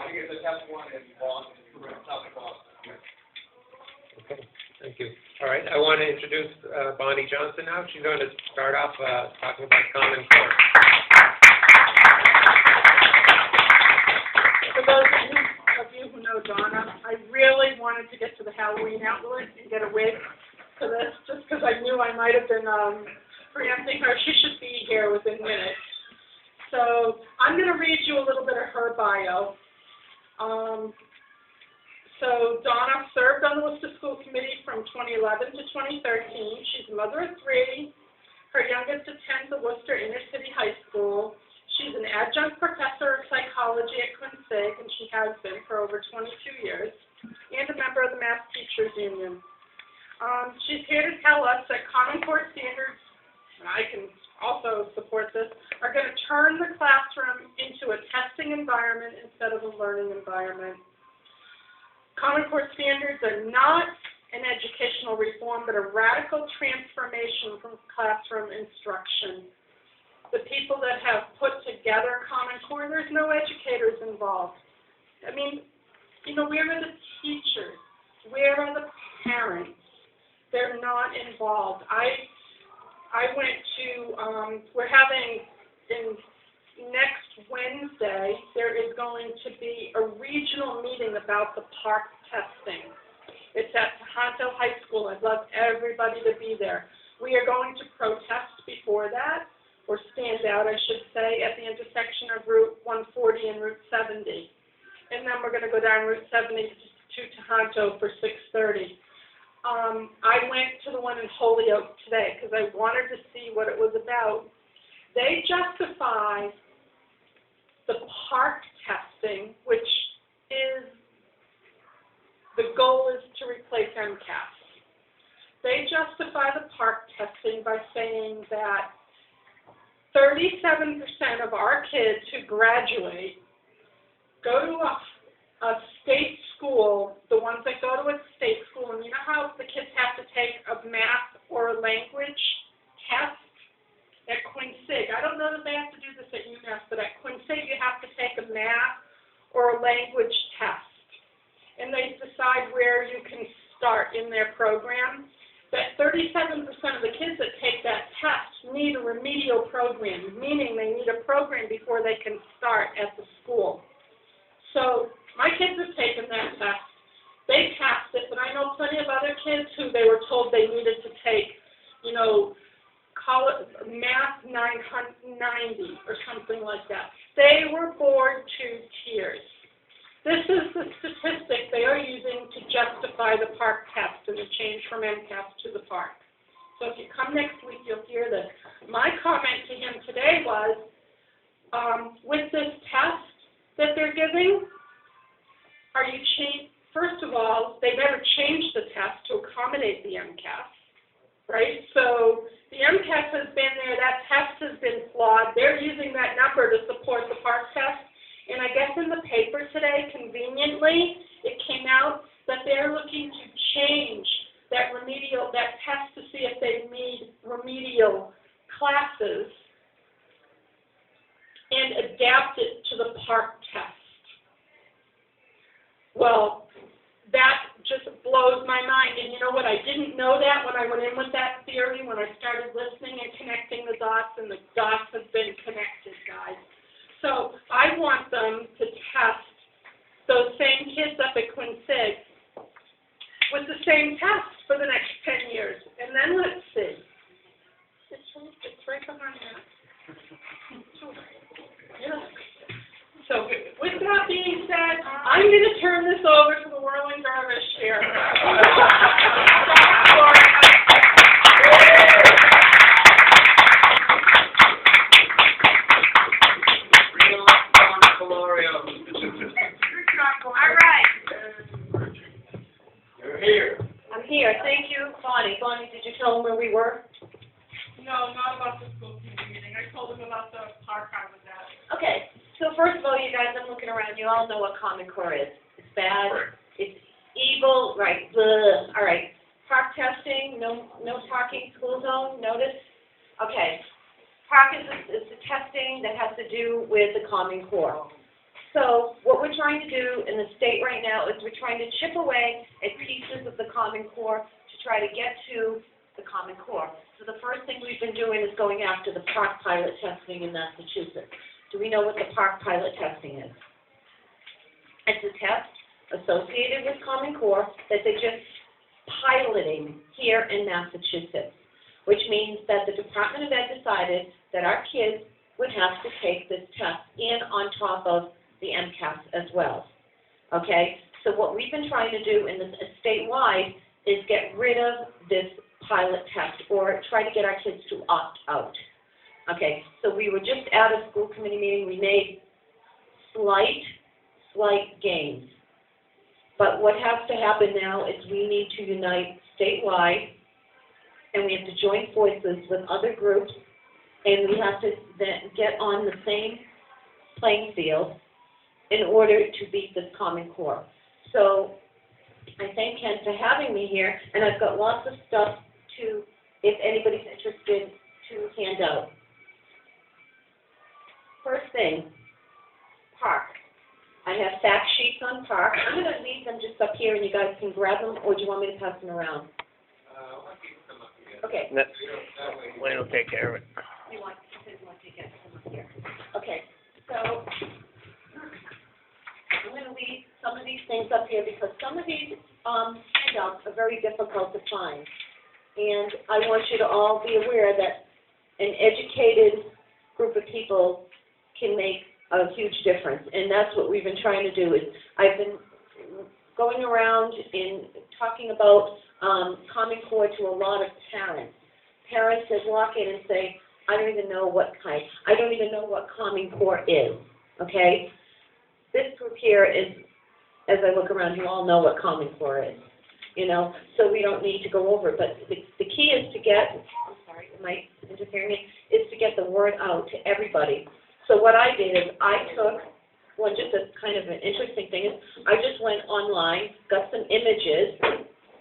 think it's a test one in Boston, South Boston. Okay, thank you. All right, I want to introduce Bonnie Johnson now. She's going to start off talking about Common Core. For those of you who know Donna, I really wanted to get to the Halloween outlet and get a wig for this, just because I knew I might have been preempting her. She should be here within minutes. So I'm going to read you a little bit of her bio. So Donna served on the Worcester School Committee from 2011 to 2013. She's a mother of 3. Her youngest attends the Worcester Inner City High School. She's an adjunct professor of psychology at Quincy, and she has been for over 22 years, and a member of the Mass Teachers Union. She's here to tell us that Common Core standards, and I can also support this, are going to turn the classroom into a testing environment instead of a learning environment. Common Core standards are not an educational reform, but a radical transformation from classroom instruction. The people that have put together Common Core, there's no educators involved. I mean, you know, where are the teachers? Where are the parents? They're not involved. I went to, we're having, next Wednesday, there is going to be a regional meeting about the park testing. It's at Tohoto High School. I'd love everybody to be there. We are going to protest before that, or stand out, I should say, at the intersection of Route 140 and Route 70. And then we're going to go down Route 70 to Tohoto for 6:30. I went to the one in Holyoke today because I wanted to see what it was about. They justify the park testing, which is, the goal is to replace MCAS. They justify the park testing by saying that 37% of our kids who graduate go to a state school, the ones that go to a state school, and you know how the kids have to take a math or a language test at Quincy? I don't know that they have to do this at UMass, but at Quincy you have to take a math or a language test. And they decide where you can start in their program. That 37% of the kids that take that test need a remedial program, meaning they need a program before they can start at the school. So my kids have taken that test. They passed it, but I know plenty of other kids who they were told they needed to take, you know, call it math 990 or something like that. They were bored to tears. This is the statistic they are using to justify the park test and the change from MCAS to the park. So if you come next week, you'll hear this. My comment to him today was, with this test that they're giving, are you first of all, they never changed the test to accommodate the MCAS, right? So the MCAS has been there, that test has been flawed. They're using that number to support the park test. And I guess in the paper today, conveniently, it came out that they're looking to change that test to see if they need remedial classes and adapt it to the park test. Well, that just blows my mind. And you know what? I didn't know that when I went in with that theory, when I started listening and connecting the dots, and the dots have been connected, guys. So I want them to test those same kids up at Quincy with the same test for the next 10 years. And then let's see. It's right behind that. Yeah. So with that being said, I'm going to turn this over to the whirling dervish here. Colorio. All right. You're here. I'm here. Thank you, Bonnie. Bonnie, did you tell them where we were? No, not about the school committee meeting. I told them about the park I was at. Okay. So first of all, you guys, I'm looking around. You all know what Common Core is. It's bad. Right. It's evil. Right. Blah. All right. Park testing. No parking. School zone. Notice. Okay. Park is the testing that has to do with the Common Core. So what we're trying to do in the state right now is we're trying to chip away at pieces of the Common Core to try to get to the Common Core. So the first thing we've been doing is going after the park pilot testing in Massachusetts. Do we know what the park pilot testing is? It's a test associated with Common Core that they're just piloting here in Massachusetts, which means that the Department of Ed decided that our kids would have to take this test in on top of the MCAS as well. Okay? So what we've been trying to do in this statewide is get rid of this pilot test or try to get our kids to opt out. Okay, so we were just at a school committee meeting. We made slight gains. But what has to happen now is we need to unite statewide, and we have to join forces with other groups, and we have to then get on the same playing field in order to beat this Common Core. So I thank Ken for having me here, and I've got lots of stuff to, if anybody's interested, to hand out. First thing, park. I have fact sheets on park. I'm going to leave them just up here, and you guys can grab them, or do you want me to pass them around? Okay. Wayne will take care of it. You want to get them up here. Okay, so I'm going to leave some of these things up here because some of these handouts are very difficult to find. And I want you to all be aware that an educated group of people can make a huge difference. And that's what we've been trying to do. Is I've been going around and talking about Common Core to a lot of parents. Parents that walk in and say, I don't even know what Common Core is, okay? This group here is, as I look around, you all know what Common Core is, you know, so we don't need to go over it. But the key is to get, I'm sorry, am I interfering? Is to get the word out to everybody. So what I did is I took well, just a kind of an interesting thing is, I just went online, got some images,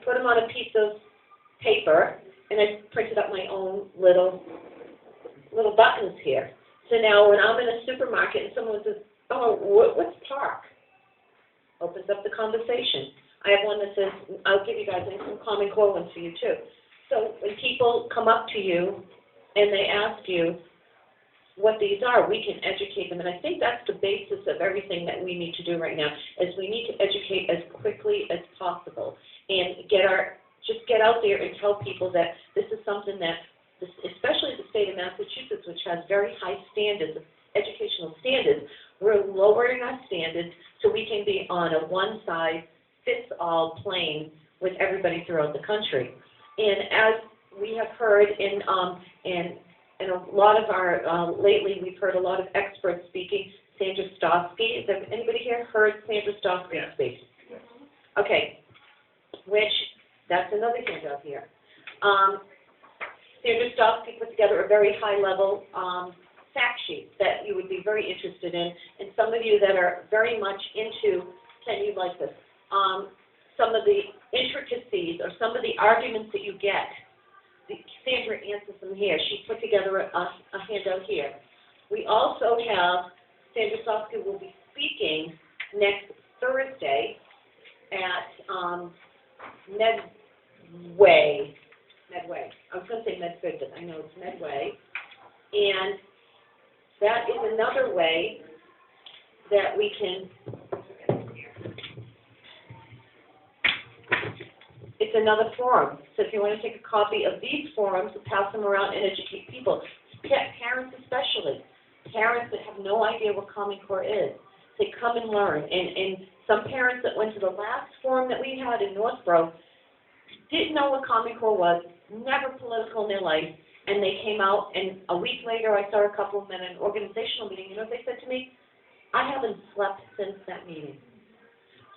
put them on a piece of paper, and I printed up my own little buttons here. So now when I'm in a supermarket and someone says, oh, what's park? Opens up the conversation. I have one that says, I'll give you guys some Common Core ones for you too. So when people come up to you and they ask you what these are, we can educate them. And I think that's the basis of everything that we need to do right now, is we need to educate as quickly as possible and just get out there and tell people that this is something that, especially the state of Massachusetts, which has very high standards, educational standards, we're lowering our standards so we can be on a one-size-fits-all plane with everybody throughout the country. And as we have heard in a lot of our, lately we've heard a lot of experts speaking. Sandra Stosky, has anybody here heard Sandra Stosky speak? Okay, that's another handout here. Sandra Stosky put together a very high-level fact sheet that you would be very interested in, and some of you that are very much into, Ken, you like this, some of the intricacies or some of the arguments that you get. Sandra answers them here. She put together a handout here. We also have, Sandra Stosky will be speaking next Thursday at Medway. I was going to say Medford, but I know it's Medway. And that is another way that we can, it's another forum. So if you want to take a copy of these forums and pass them around and educate people, parents especially, parents that have no idea what Common Core is, they come and learn. And some parents that went to the last forum that we had in Northborough didn't know what Common Core was, never political in their life, and they came out, and a week later I saw a couple of them at an organizational meeting. You know what they said to me? I haven't slept since that meeting.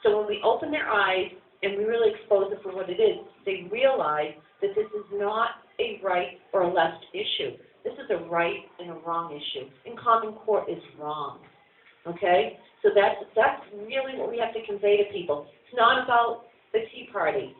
So when we open their eyes and we really expose it for what it is, they realize that this is not a right or a left issue. This is a right and a wrong issue, and Common Core is wrong. Okay? So that's really what we have to convey to people. It's not about the Tea Party.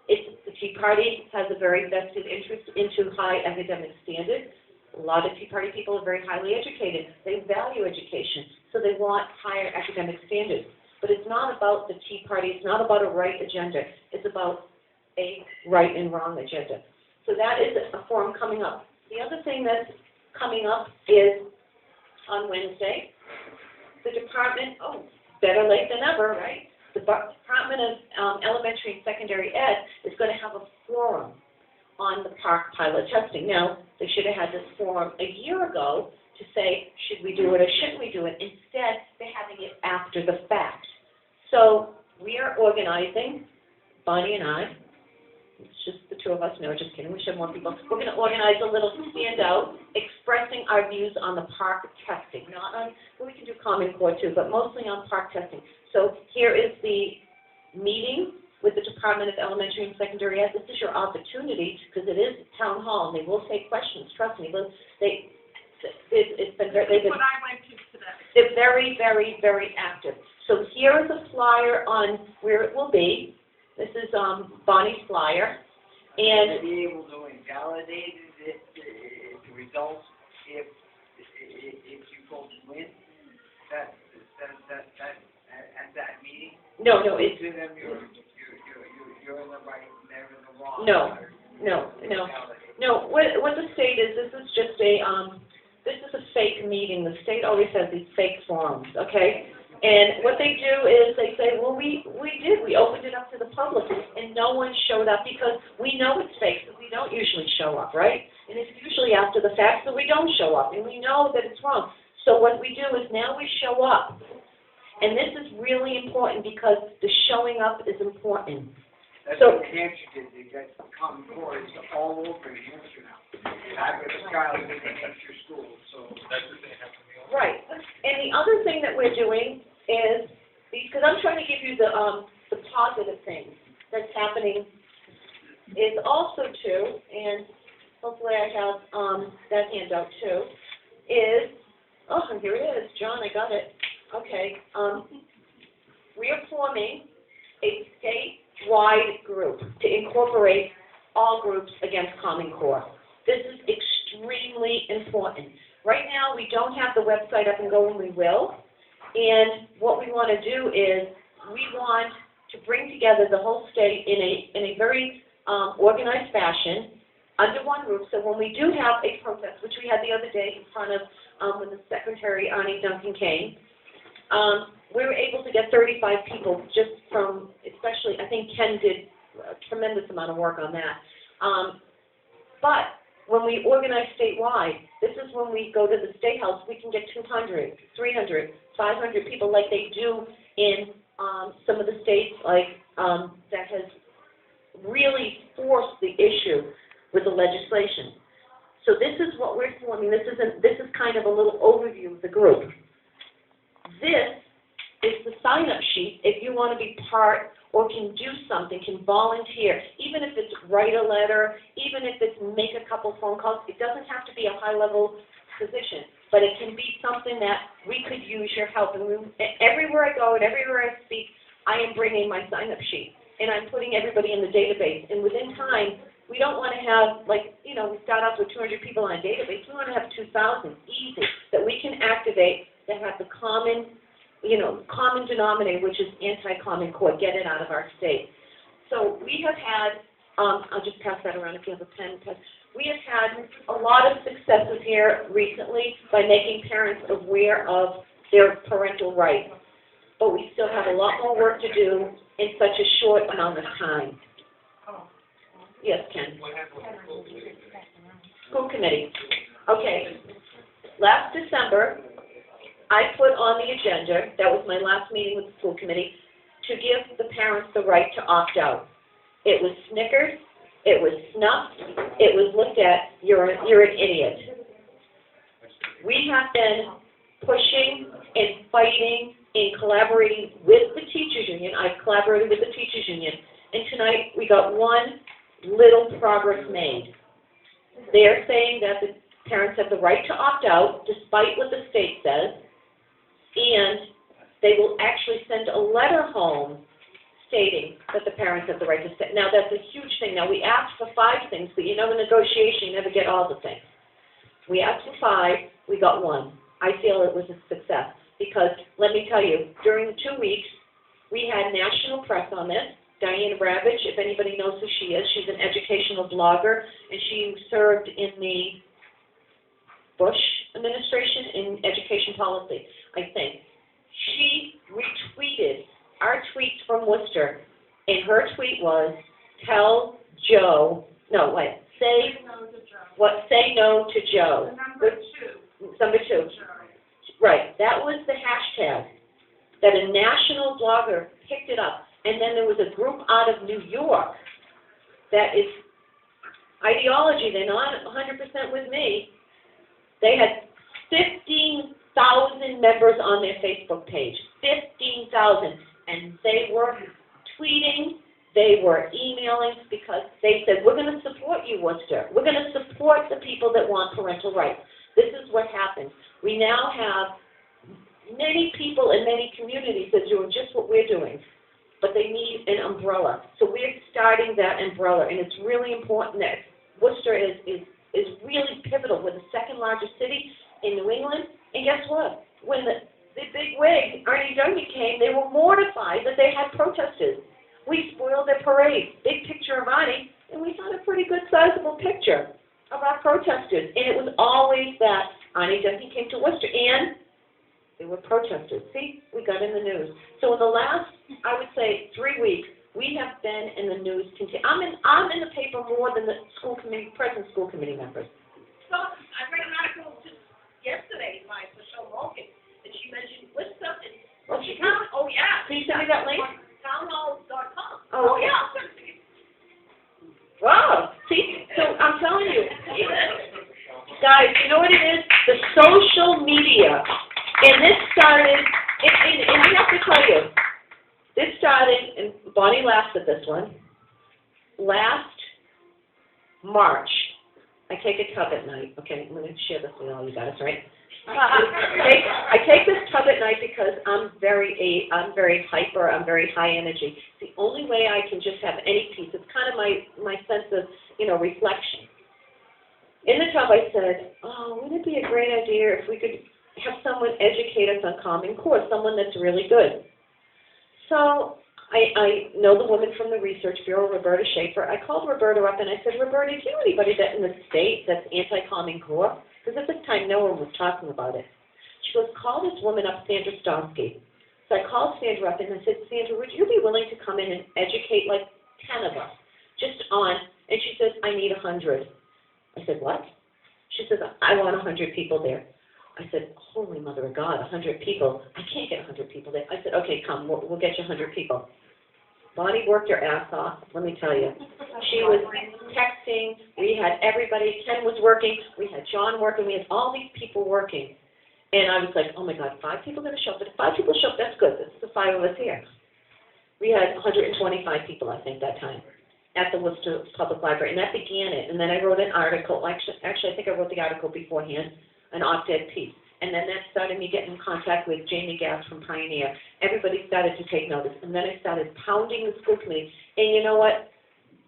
The Tea Party has a very vested interest into high academic standards. A lot of Tea Party people are very highly educated. They value education, so they want higher academic standards. But it's not about the Tea Party. It's not about a right agenda. It's about a right and wrong agenda. So that is a forum coming up. The other thing that's coming up is on Wednesday, the department, better late than ever, right? The Department of Elementary and Secondary Ed is going to have a forum on the park pilot testing. Now, they should have had this forum a year ago to say, should we do it or shouldn't we do it? Instead, they're having it after the fact. So we are organizing, Bonnie and I, it's just the two of us, no, just kidding, we should have more people. We're going to organize a little standout expressing our views on the park testing. Not on, well, we can do Common Core too, but mostly on park testing. So here is the meeting with the Department of Elementary and Secondary Ed. This is your opportunity because it is town hall and they will take questions. Trust me, it's been very, What I went to today. they're very, very, very active. So here is a flyer on where it will be. This is Bonnie's flyer, and to be able to invalidate the results if you folks win at that meeting. no, it's To them, you're in the right, and they're in the wrong. No. What the state is, this is just a fake meeting. The state always has these fake forums, okay? And what they do is they say, well, we opened it up to the public, and no one showed up because we know it's fake, because we don't usually show up, right? And it's usually after the fact that we don't show up, and we know that it's wrong. So what we do is now we show up. And this is really important because the showing up is important. That's So- what New Hampshire did. They got Common Core all over New Hampshire now. I've got a child in New Hampshire school, so. That's what they have to be on. Right. And the other thing that we're doing is, because I'm trying to give you the positive things that's happening, is also too, and hopefully I have that handout too, is, oh, here it is, John, I got it. Okay. We are forming a statewide group to incorporate all groups against Common Core. This is extremely important. Right now, we don't have the website up and going, we will. And what we want to do is, we want to bring together the whole state in a very organized fashion, under one roof, so when we do have a protest, which we had the other day in front of, when the Secretary, Arnie Duncan, came, we were able to get 35 people just from, especially, I think Ken did a tremendous amount of work on that. But when we organize statewide, this is when we go to the State House, we can get 200, 300, 500 people like they do in some of the states like that has really forced the issue with the legislation. So this is what we're forming. This is kind of a little overview of the group. This is the sign-up sheet if you want to be part or can do something, can volunteer, even if it's write a letter, even if it's make a couple phone calls. It doesn't have to be a high-level position, but it can be something that we could use your help. And everywhere I go and everywhere I speak, I am bringing my sign-up sheet, and I'm putting everybody in the database. And within time, we don't want to have, like, we start off with 200 people on a database. We want to have 2,000, easy, that we can activate, that have the common denominator, which is anti-Common Core, get it out of our state. So we have had, I'll just pass that around if you have a pen. We have had a lot of successes here recently by making parents aware of their parental rights. But we still have a lot more work to do in such a short amount of time. Yes, Ken? School committee. Okay. Last December, I put on the agenda, that was my last meeting with the school committee, to give the parents the right to opt out. It was snickered, it was snuffed, it was looked at, you're an idiot. We have been pushing and fighting and collaborating with the teachers union. I've collaborated with the teachers union, and tonight we got one little progress made. They're saying that the parents have the right to opt out, despite what the state says, and they will actually send a letter home stating that the parents have the right to stay. Now, that's a huge thing. Now, we asked for 5 things, but in negotiation, you never get all the things. We asked for 5, we got 1. I feel it was a success, because, let me tell you, during the 2 weeks, we had national press on this. Diana Ravitch, if anybody knows who she is, she's an educational blogger, and she served in the Bush administration in education policy, I think. She retweeted our tweets from Worcester, and her tweet was, say no to Joe. Number two. Right, that was the hashtag that a national blogger picked it up. And then there was a group out of New York that is ideology. They're not 100% with me. They had 15,000 members on their Facebook page. 15,000. And they were tweeting, they were emailing, because they said, we're going to support you, Worcester. We're going to support the people that want parental rights. This is what happened. We now have many people in many communities that are doing just what we're doing, but they need an umbrella. So we're starting that umbrella, and it's really important that Worcester is really pivotal. We're the second largest city in New England, and guess what? When the big wig, Arnie Duncan, came, they were mortified that they had protesters. We spoiled their parade. Big picture of Arnie, and we found a pretty good sizable picture of our protesters. And it was always that Arnie Duncan came to Worcester, and they were protesters. See, we got in the news. So in the last, I would say, 3 weeks, we have been in the news. I'm in the paper more than the present school committee members. So I read an article just yesterday by Michelle Morgan, and she mentioned Worcester. Well, she Oh, yeah. Can you send me that link? Townhall.com. Oh, okay. Yeah, I'll send it to you. Wow. See, so I'm telling you, guys, you know what it is? The social media. And this started, and I have to tell you, this started, and Bonnie laughs at this one, last March. I take a tub at night, okay? I'm going to share this with all you guys, right? I take this tub at night because I'm very hyper, I'm very high energy. It's the only way I can just have any peace. It's kind of my sense of, reflection. In the tub I said, oh, wouldn't it be a great idea if we could have someone educate us on Common Core, someone that's really good. So I know the woman from the Research Bureau, Roberta Schaefer. I called Roberta up and I said, Roberta, do you know anybody that in the state that's anti-Common Core? Because at this time, no one was talking about it. She goes, call this woman up, Sandra Stonsky. So I called Sandra up and I said, Sandra, would you be willing to come in and educate like 10 of us, just on, and she says, I need 100. I said, what? She says, I want 100 people there. I said, holy mother of God, 100 people. I can't get 100 people there. I said, okay, come, we'll get you 100 people. Bonnie worked her ass off, let me tell you. She was texting, we had everybody, Ken was working, we had John working, we had all these people working. And I was like, oh my God, 5 people are going to show up. But if 5 people show up, that's good. That's the 5 of us here. We had 125 people, I think, that time at the Worcester Public Library. And that began it. And then I wrote an article. Actually, I think I wrote the article beforehand, an op-ed piece. And then that started me getting in contact with Jamie Gass from Pioneer. Everybody started to take notice. And then I started pounding the school committee. And you know what?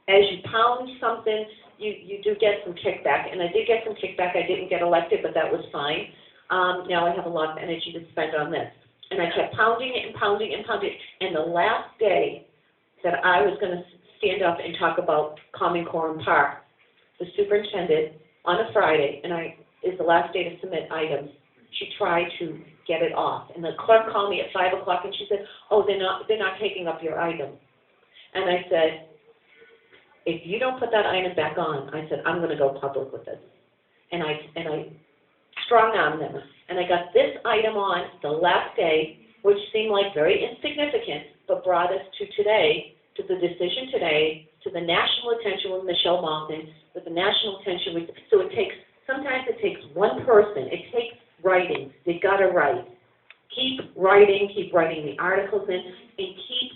As you pound something, you do get some kickback. And I did get some kickback. I didn't get elected, but that was fine. Now I have a lot of energy to spend on this. And I kept pounding it and pounding and pounding it. And the last day that I was going to stand up and talk about Common Core and Park, the superintendent, on a Friday, and is the last day to submit items, she tried to get it off. And the clerk called me at 5 o'clock and she said, oh, they're not taking up your item. And I said, if you don't put that item back on, I said, I'm going to go public with this. And I strong-armed them. And I got this item on the last day, which seemed like very insignificant, but brought us to today, to the decision today, to the national attention with Michelle Malkin, with the national attention. So sometimes it takes one person. It takes writing. They've got to write. Keep writing the articles in, and keep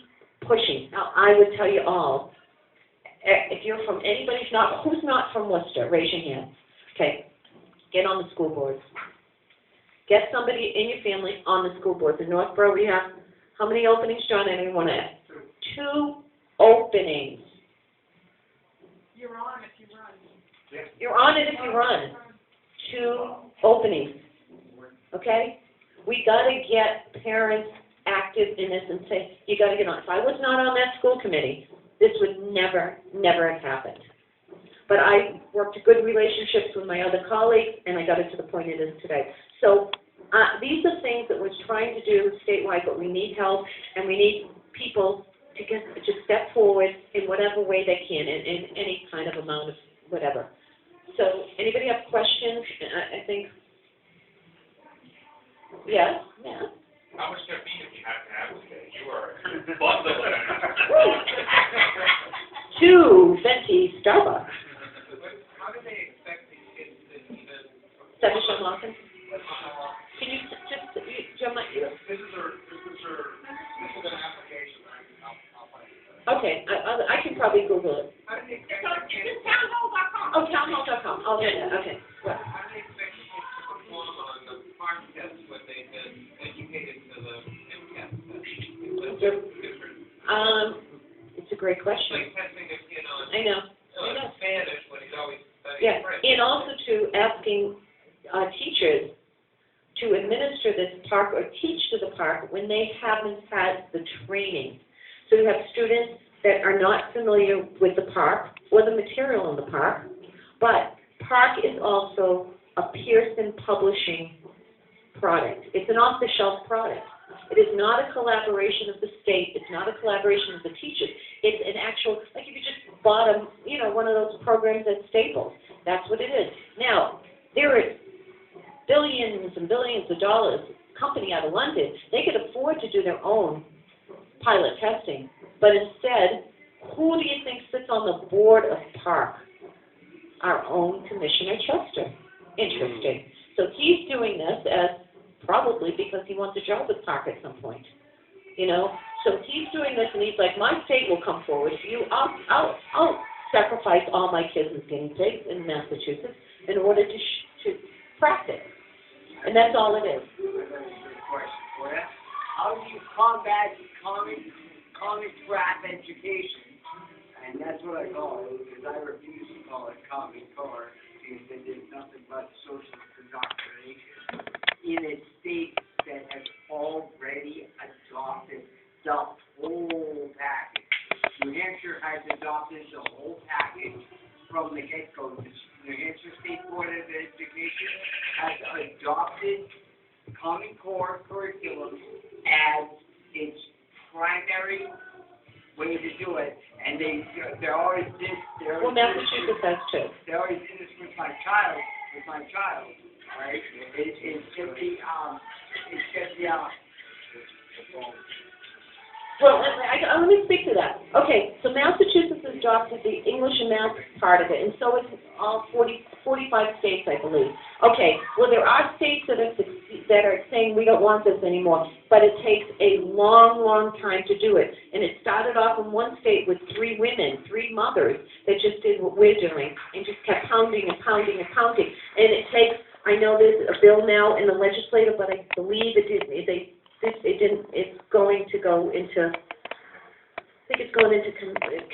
pushing. Now, I would tell you all, if you're from who's not from Worcester, raise your hand. Okay, get on the school boards. Get somebody in your family on the school boards. In Northborough, we have, how many openings, John? Anyone at? 2 openings. You're on if you run. You're on it if you run. 2 openings. Okay? We got to get parents active in this and say, you got to get on. If I was not on that school committee, this would never have happened. But I worked good relationships with my other colleagues, and I got it to the point it is today. So these are things that we're trying to do statewide, but we need help, and we need people to step forward in whatever way they can, in any kind of amount of whatever. So, anybody have questions? I think. Yes? Yeah. How much caffeine did you have to have today? You are bundling. 2 venti Starbucks. How do they expect these kids to even... Senator Lawson? Can you Jim, This is an application, right? I'll find it. okay, I can probably Google it. How do they expect It's townhall.com. Oh, townhall.com. I'll do that. Okay. What? How do they expect the kids to perform on the park test when they've been educated to the MCAT test? It's a great It's question. like testing a kid on I know. Spanish when he's always studying Yeah, French. and also to asking teachers to administer this park or teach to the park when they haven't had the training. So you have students that are not familiar with the park or the material in the park, but park is also a Pearson publishing product. It's an off-the-shelf product. It is not a collaboration of the state. It's not a collaboration of the teachers. It's an actual, like if you just bought one of those programs at Staples. That's what it is. Now, there are billions and billions of dollars, company out of London, they could afford to do their own pilot testing. But instead, who do you think sits on the board of Park? Our own Commissioner Chester. Interesting. So he's doing this as probably because he wants a job with Park at some point. So he's doing this, and he's like, my state will come forward to you. I'll sacrifice all my kids as guinea pigs in Massachusetts in order to practice. And that's all it is. Question for you. How do you combat common craft education? And that's what I call it, because I refuse to call it common core, because it is nothing but social indoctrination in a state that has already adopted the whole package. New Hampshire has adopted the whole package from the get-go. The New Hampshire State Board of Education has adopted Common Core curriculum as its primary way to do it, and they always did. Well, Massachusetts has too. They always did this with my child. All right. It's just the Well, let me speak to that. Okay, so Massachusetts has adopted the English and math part of it, and so it's all 45 states, I believe. Okay, well, there are states that are saying we don't want this anymore, but it takes a long, long time to do it. And it started off in one state with 3 women, 3 mothers, that just did what we're doing, and just kept pounding and pounding and pounding. And it takes, I know there's a bill now in the legislature, but I believe it's going to go into, I think it's going into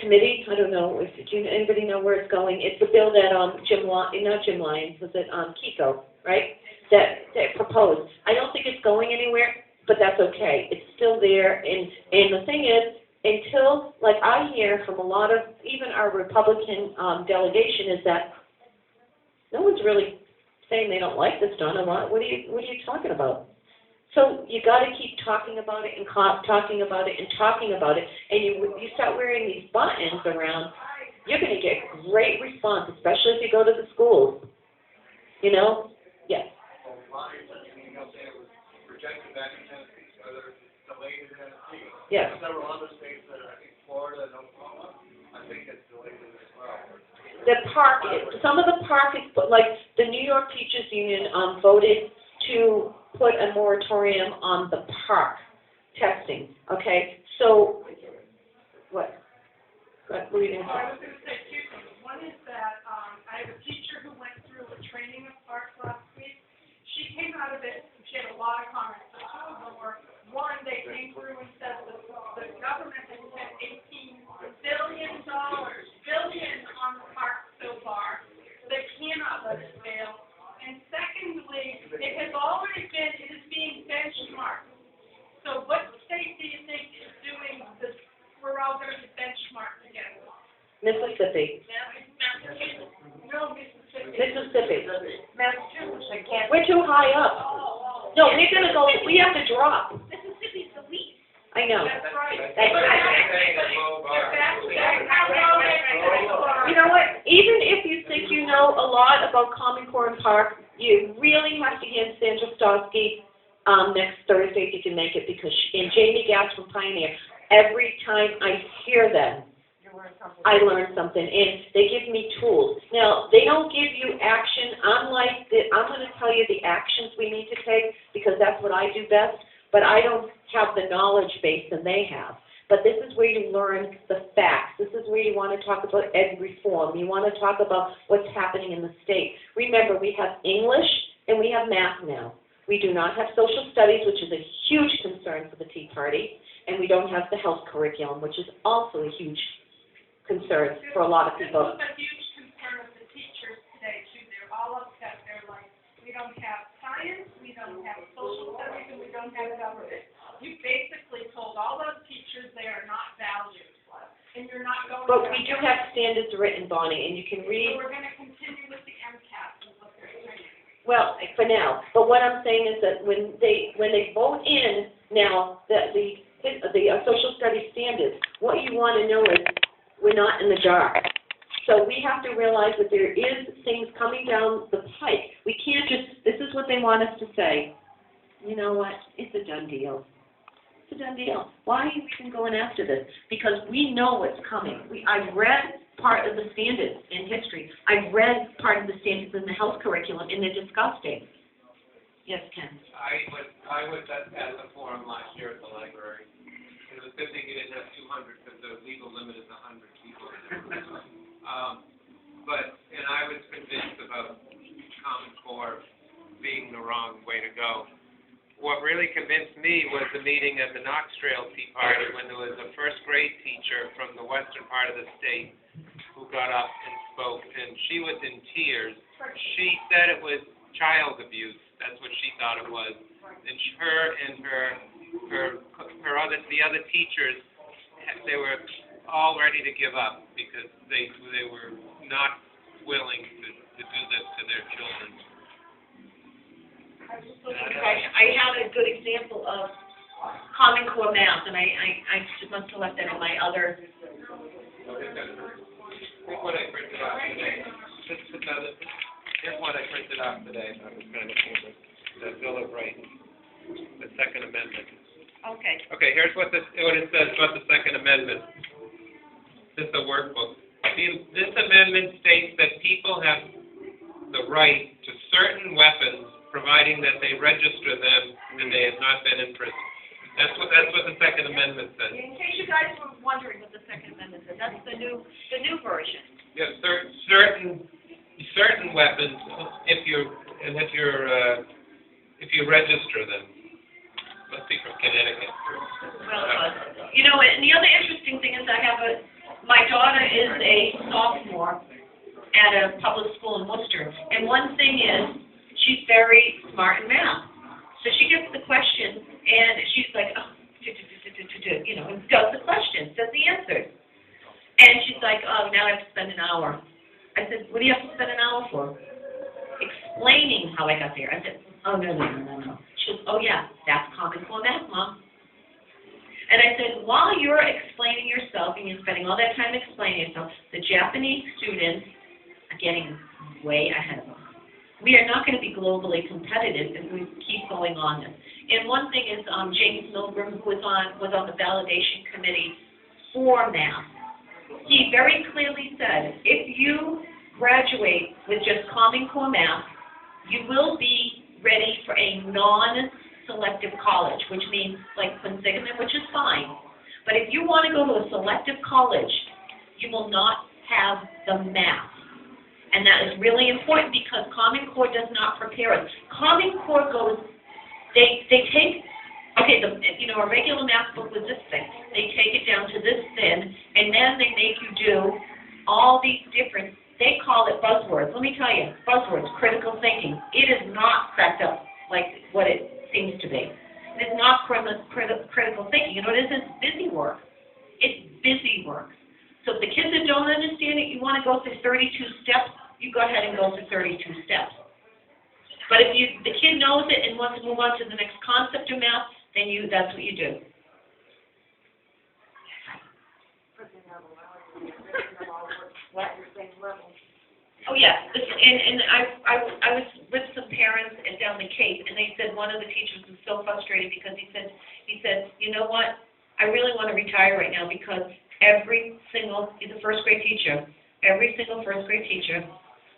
committee. I don't know if anybody know where it's going. It's the bill that not Jim Lyons, was it Kiko, right? That proposed. I don't think it's going anywhere, but that's okay. It's still there, and the thing is, until, like I hear from a lot of even our Republican delegation, is that no one's really saying they don't like this, Donna. What are you talking about? So you got to keep talking about it and talking about it and talking about it, and you start wearing these buttons around, you're going to get great response, especially if you go to the schools. You know? Yes. Rejected back in Tennessee, whether it's delayed in Tennessee. Yes. Several other states that are, I think, Florida and Oklahoma, I think it's delayed as well. Some of the parking, like the New York Teachers Union voted to put a moratorium on the park testing, okay? So, what? What were you going to say? I was going to say 2 things. One is that I have a teacher who went through a training of parks last week. She came out of it, she had a lot of comments. The 2 of them were, one, they came through and said the government has spent $18 billion on the park so far. They cannot let it fail. And secondly, it is being benchmarked. So what state do you think is doing this? We're all going to be benchmarked against. Mississippi. Massachusetts. No, Mississippi. Mississippi. Massachusetts, I can't. We're too high up. No, we're going to go, we have to drop. Mississippi's the least. I know. That's right. That's right. You know what? Even if you think you know a lot about Common Core and Park, you really have to hand Sandra Stosky next Thursday if you can make it, because and Jamie Gass from Pioneer, every time I hear them, I learn something, and they give me tools. Now, they don't give you action. I'm going to tell you the actions we need to take, because that's what I do best, but I don't have the knowledge base that they have. But this is where you learn the facts. This is where you want to talk about ed reform. You want to talk about what's happening in the state. Remember, we have English and we have math now. We do not have social studies, which is a huge concern for the Tea Party, and we don't have the health curriculum, which is also a huge concern for a lot of people. This is a huge concern of the teachers today, too. They're all upset. They're like, we don't have science, we don't have social studies, and we don't have government. You basically told all those teachers they are not valued, and you're not going to... But we do have standards written, Bonnie, and you can read... So we're going to continue with the MCAS is what they're saying. Well, for now. But what I'm saying is that when they vote in now the social studies standards, what you want to know is we're not in the dark. So we have to realize that there is things coming down the pike. We can't just, this is what they want us to say. You know what? It's a done deal. It's a done deal. Why are you even going after this? Because we know what's coming. I've read part of the standards in history. I've read part of the standards in the health curriculum, and they're disgusting. Yes, Ken? I was at the forum last year at the library. It was a good thing you didn't have 200, because the legal limit is 100 people. And I was convinced about Common Core being the wrong way to go. What really convinced me was the meeting at the Knox Trail Tea Party when there was a first grade teacher from the western part of the state who got up and spoke, and she was in tears. She said it was child abuse. That's what she thought it was. And her and the other teachers, they were all ready to give up because they were not willing to do this to their children. I have a good example of Common Core math, and I must have left that in my other. Here's what I printed off today. Here's what I printed off today. I was kind of thinking the Bill of Rights, the Second Amendment. Okay. Okay, here's what it says about the Second Amendment. This is the workbook. This amendment states that people have the right to certain weapons, providing that they register them and they have not been in prison. That's what the Second Amendment says. In case you guys were wondering what the Second Amendment says, that's the new version. Yeah, certain weapons, if you register them. Must be from Connecticut. Well, you know, and the other interesting thing is my daughter is a sophomore at a public school in Worcester, and one thing is she's very smart in math. So she gets the question, and she's like, oh, you know, and does the question, does the answer. And she's like, oh, now I have to spend an hour. I said, what do you have to spend an hour for? Explaining how I got there. I said, oh, no. She goes, oh, yeah, that's Common Core math, Mom. And I said, while you're explaining yourself and you're spending all that time explaining yourself, the Japanese students are getting way ahead of us. We are not going to be globally competitive if we keep going on this. And one thing is James Milgram, who was on the validation committee for math. He very clearly said, if you graduate with just Common Core math, you will be ready for a non-selective college, which means like Quinsigamond, which is fine. But if you want to go to a selective college, you will not have the math. And that is really important because Common Core does not prepare us. Common Core goes, they take, okay, a regular math book was this thick. They take it down to this thin, and then they make you do all these different, they call it buzzwords. Let me tell you, buzzwords, critical thinking. It is not cracked up like what it seems to be. It is not critical thinking. You know what it is? It's busy work. It's busy work. So if the kids that don't understand it, you want to go through 32 steps, you go ahead and go through 32 steps. But if the kid knows it and wants to move on to the next concept of math, then that's what you do. What? Oh, yeah. And I was with some parents down the Cape, and they said one of the teachers was so frustrated because he said, you know what, I really want to retire right now because he's a first grade teacher, every single first grade teacher,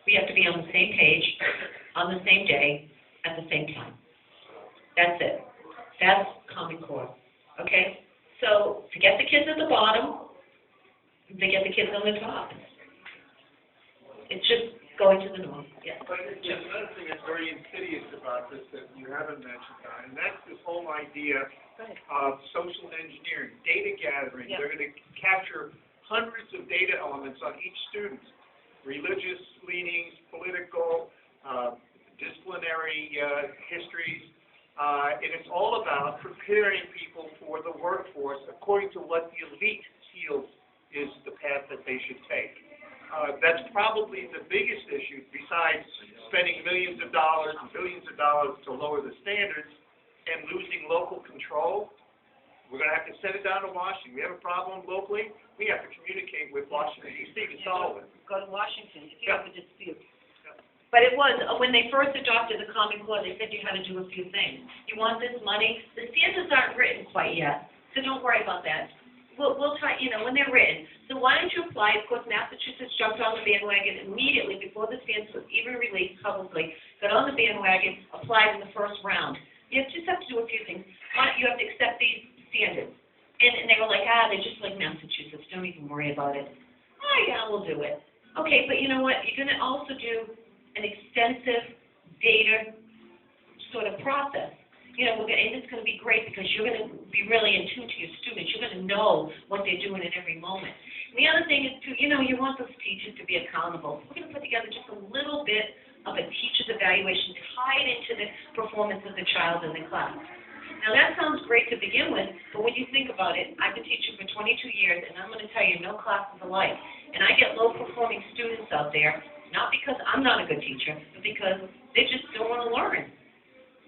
we have to be on the same page, on the same day, at the same time. That's it. That's Common Core. Okay? So forget the kids at the bottom, they get the kids on the top. It's just going to the norm. Yeah. But there's another thing that's very insidious about this that you haven't mentioned, Donna, and that's this whole idea of social engineering, data gathering. Yeah. They're going to capture hundreds of data elements on each student, religious leanings, political, disciplinary histories, and it's all about preparing people for the workforce according to what the elite feels is the path that they should take. That's probably the biggest issue, besides spending millions of dollars and billions of dollars to lower the standards and losing local control. We're going to have to send it down to Washington. We have a problem locally. We have to communicate with Washington, D.C. to solve it. Go to Washington if you have a dispute. But it was, when they first adopted the Common Core, they said you had to do a few things. You want this money? The standards aren't written quite yet, so don't worry about that. We'll try, when they're written. So why don't you apply? Of course, Massachusetts jumped on the bandwagon immediately before the standards was even released publicly, got on the bandwagon, applied in the first round. You just have to do a few things. You have to accept these standards. And they were like, they're just like Massachusetts. Don't even worry about it. Oh, yeah, we'll do it. Okay, but you know what? You're going to also do an extensive data sort of process. You know, and it's going to be great because you're going to be really in tune to your students. You're going to know what they're doing at every moment. And the other thing is, too, you know, you want those teachers to be accountable. We're going to put together just a little bit of a teacher's evaluation tied into the performance of the child in the class. Now, that sounds great to begin with, but when you think about it, I've been teaching for 22 years, and I'm going to tell you, no class is alike. And I get low-performing students out there, not because I'm not a good teacher, but because they just don't want to learn.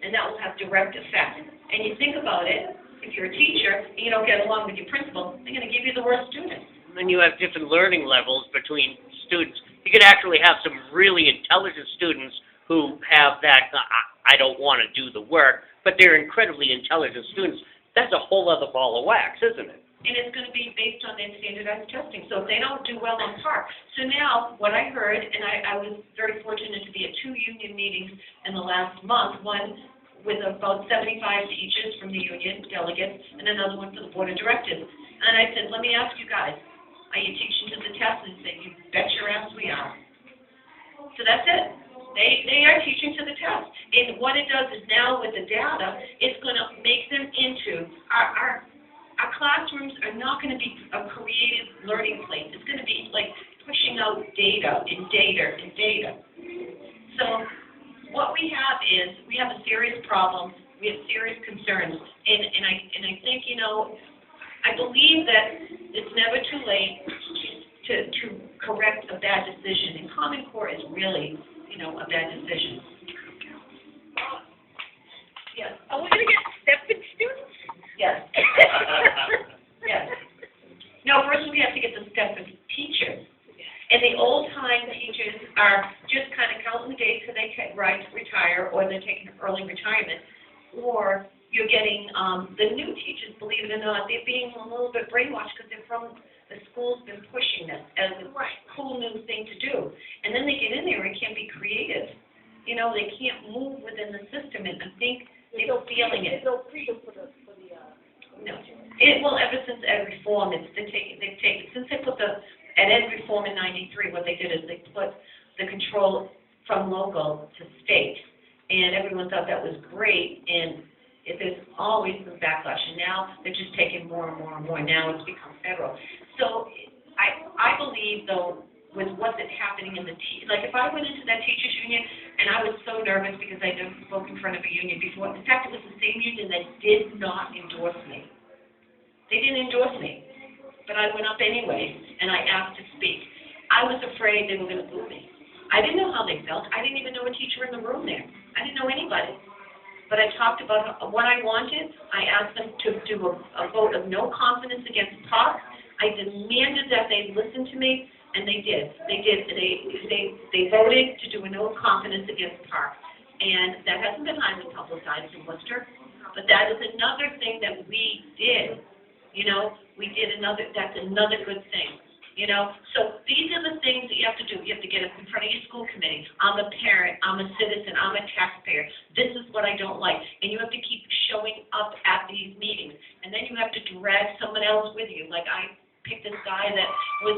And that will have direct effect. And you think about it, if you're a teacher and you don't get along with your principal, they're going to give you the worst students. And then you have different learning levels between students. You could actually have some really intelligent students who have that, I don't want to do the work, but they're incredibly intelligent students. That's a whole other ball of wax, isn't it? And it's going to be based on their standardized testing. So if they don't do well on PARC. So now, what I heard, and I was very fortunate to be at 2 union meetings in the last month, one with about 75 teachers from the union delegates, and another one for the board of directors. And I said, let me ask you guys, are you teaching to the test? And they said, you bet your ass we are. So that's it. They are teaching to the test. And what it does is now with the data, it's going to make them into our classrooms are not going to be a creative learning place. It's going to be like pushing out data and data and data. So what we have is we have a serious problem. We have serious concerns. And I think, you know, I believe that it's never too late to correct a bad decision. And Common Core is really, you know, a bad decision. Yes. Are we going to get step-in students? Yes. Yes. No, first we have to get the step-in teachers. And the old-time teachers are just kind of counting the days till they retire, or they're taking early retirement. Or you're getting the new teachers, believe it or not, they're being a little bit brainwashed because they're from the school's been pushing this as a cool new thing to do. And then they get in there and can't be creative. You know, they can't move within the system, and I think they're feeling it. There's no freedom for the No. Well, ever since Ed Reform, they've taken, since they put at Ed Reform in '93, what they did is they put the control from local to state. And everyone thought that was great, and there's always some backlash. And now they're just taking more and more and more. Now it's become federal. So I believe, though, with what's happening in the like if I went into that teachers union and I was so nervous because I'd never spoken in front of a union before. In fact, it was the same union that did not endorse me. They didn't endorse me, but I went up anyway and I asked to speak. I was afraid they were going to boo me. I didn't know how they felt. I didn't even know a teacher in the room there. I didn't know anybody. But I talked about what I wanted. I asked them to do a vote of no confidence against PARC. I demanded that they listen to me, and they did. They did. They voted to do a no confidence against PARC. And that hasn't been highly publicized in Worcester, but that is another thing that we did. You know, that's another good thing. You know, so these are the things that you have to do. You have to get up in front of your school committee. I'm a parent. I'm a citizen. I'm a taxpayer. This is what I don't like. And you have to keep showing up at these meetings. And then you have to drag someone else with you. Like I picked this guy that was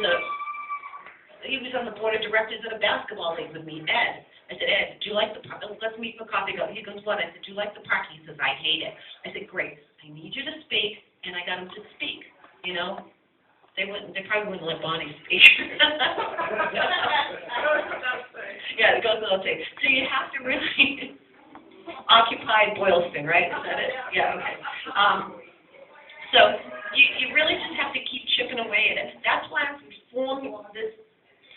he was on the board of directors at a basketball league with me, Ed. I said, Ed, do you like the park? Let's meet for coffee. He goes, what? I said, do you like the park? He says, I hate it. I said, great. I need you to speak. And I got him to speak, you know. They probably wouldn't let Bonnie speak. Yeah, it goes without saying. So you have to really occupy Boylston, right? Is that it? Yeah, okay. So you really just have to keep chipping away at it. That's why I've formed this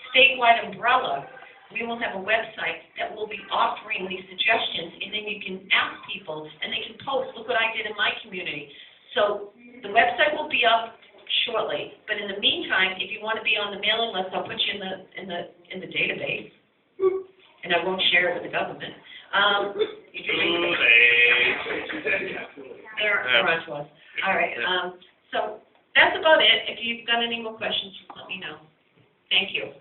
statewide umbrella. We will have a website that will be offering these suggestions, and then you can ask people, and they can post, look what I did in my community. So the website will be up shortly, but in the meantime, if you want to be on the mailing list, I'll put you in the database, and I won't share it with the government. They're on to us. All right. So that's about it. If you've got any more questions, let me know. Thank you.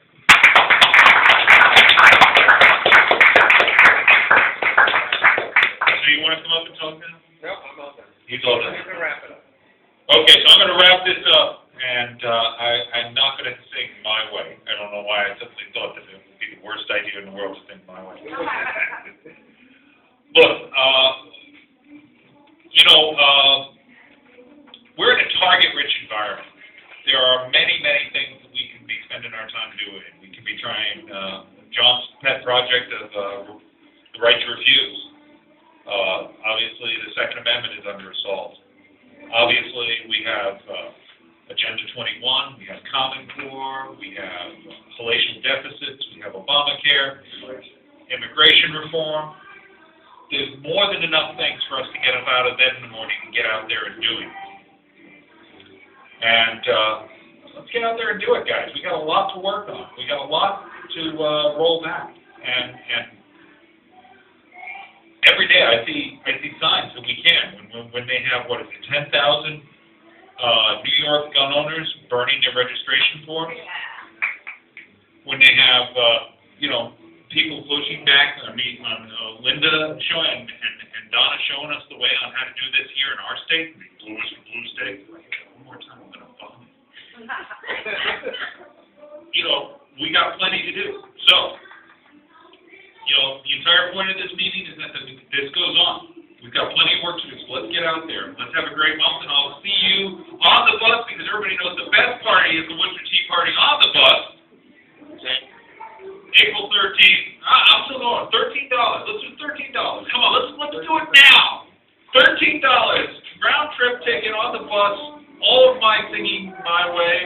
So you want to come up and talk now? No, I'm all done. He's all done. I'm going to wrap it up. Okay, so I'm going to wrap this up, and I'm not going to think my way. I don't know why I suddenly thought that it would be the worst idea in the world to think my way. Look, we're in a target-rich environment. There are many, many things that we can be spending our time doing. We can be trying John's pet project of the right to refuse. Obviously, the Second Amendment is under assault. Obviously, we have Agenda 21, we have Common Core, we have palatial deficits, we have Obamacare, immigration reform. There's more than enough things for us to get up out of bed in the morning and get out there and do it. And let's get out there and do it, guys. We got a lot to work on. We got a lot to roll back. And every day I see signs that we can. When they have, 10,000 New York gun owners burning their registration forms. When they have, people pushing back. Linda showing and Donna showing us the way on how to do this here in our state. The bluest of blue states. One more time, I'm gonna bomb it. We got plenty to do. So, the entire point of this meeting is that this goes on. We've got plenty of work to do, so let's get out there. Let's have a great month, and I'll see you on the bus, because everybody knows the best party is the Worcester Tea Party on the bus. April 13th. I'm still going. $13. Let's do $13. Come on, let's do it now. $13. Round trip ticket on the bus. All of my singing my way.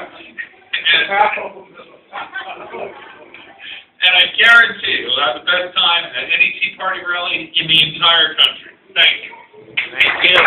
And I guarantee we'll have the best time at any Tea Party rally in the entire country. Thank you. Thank you.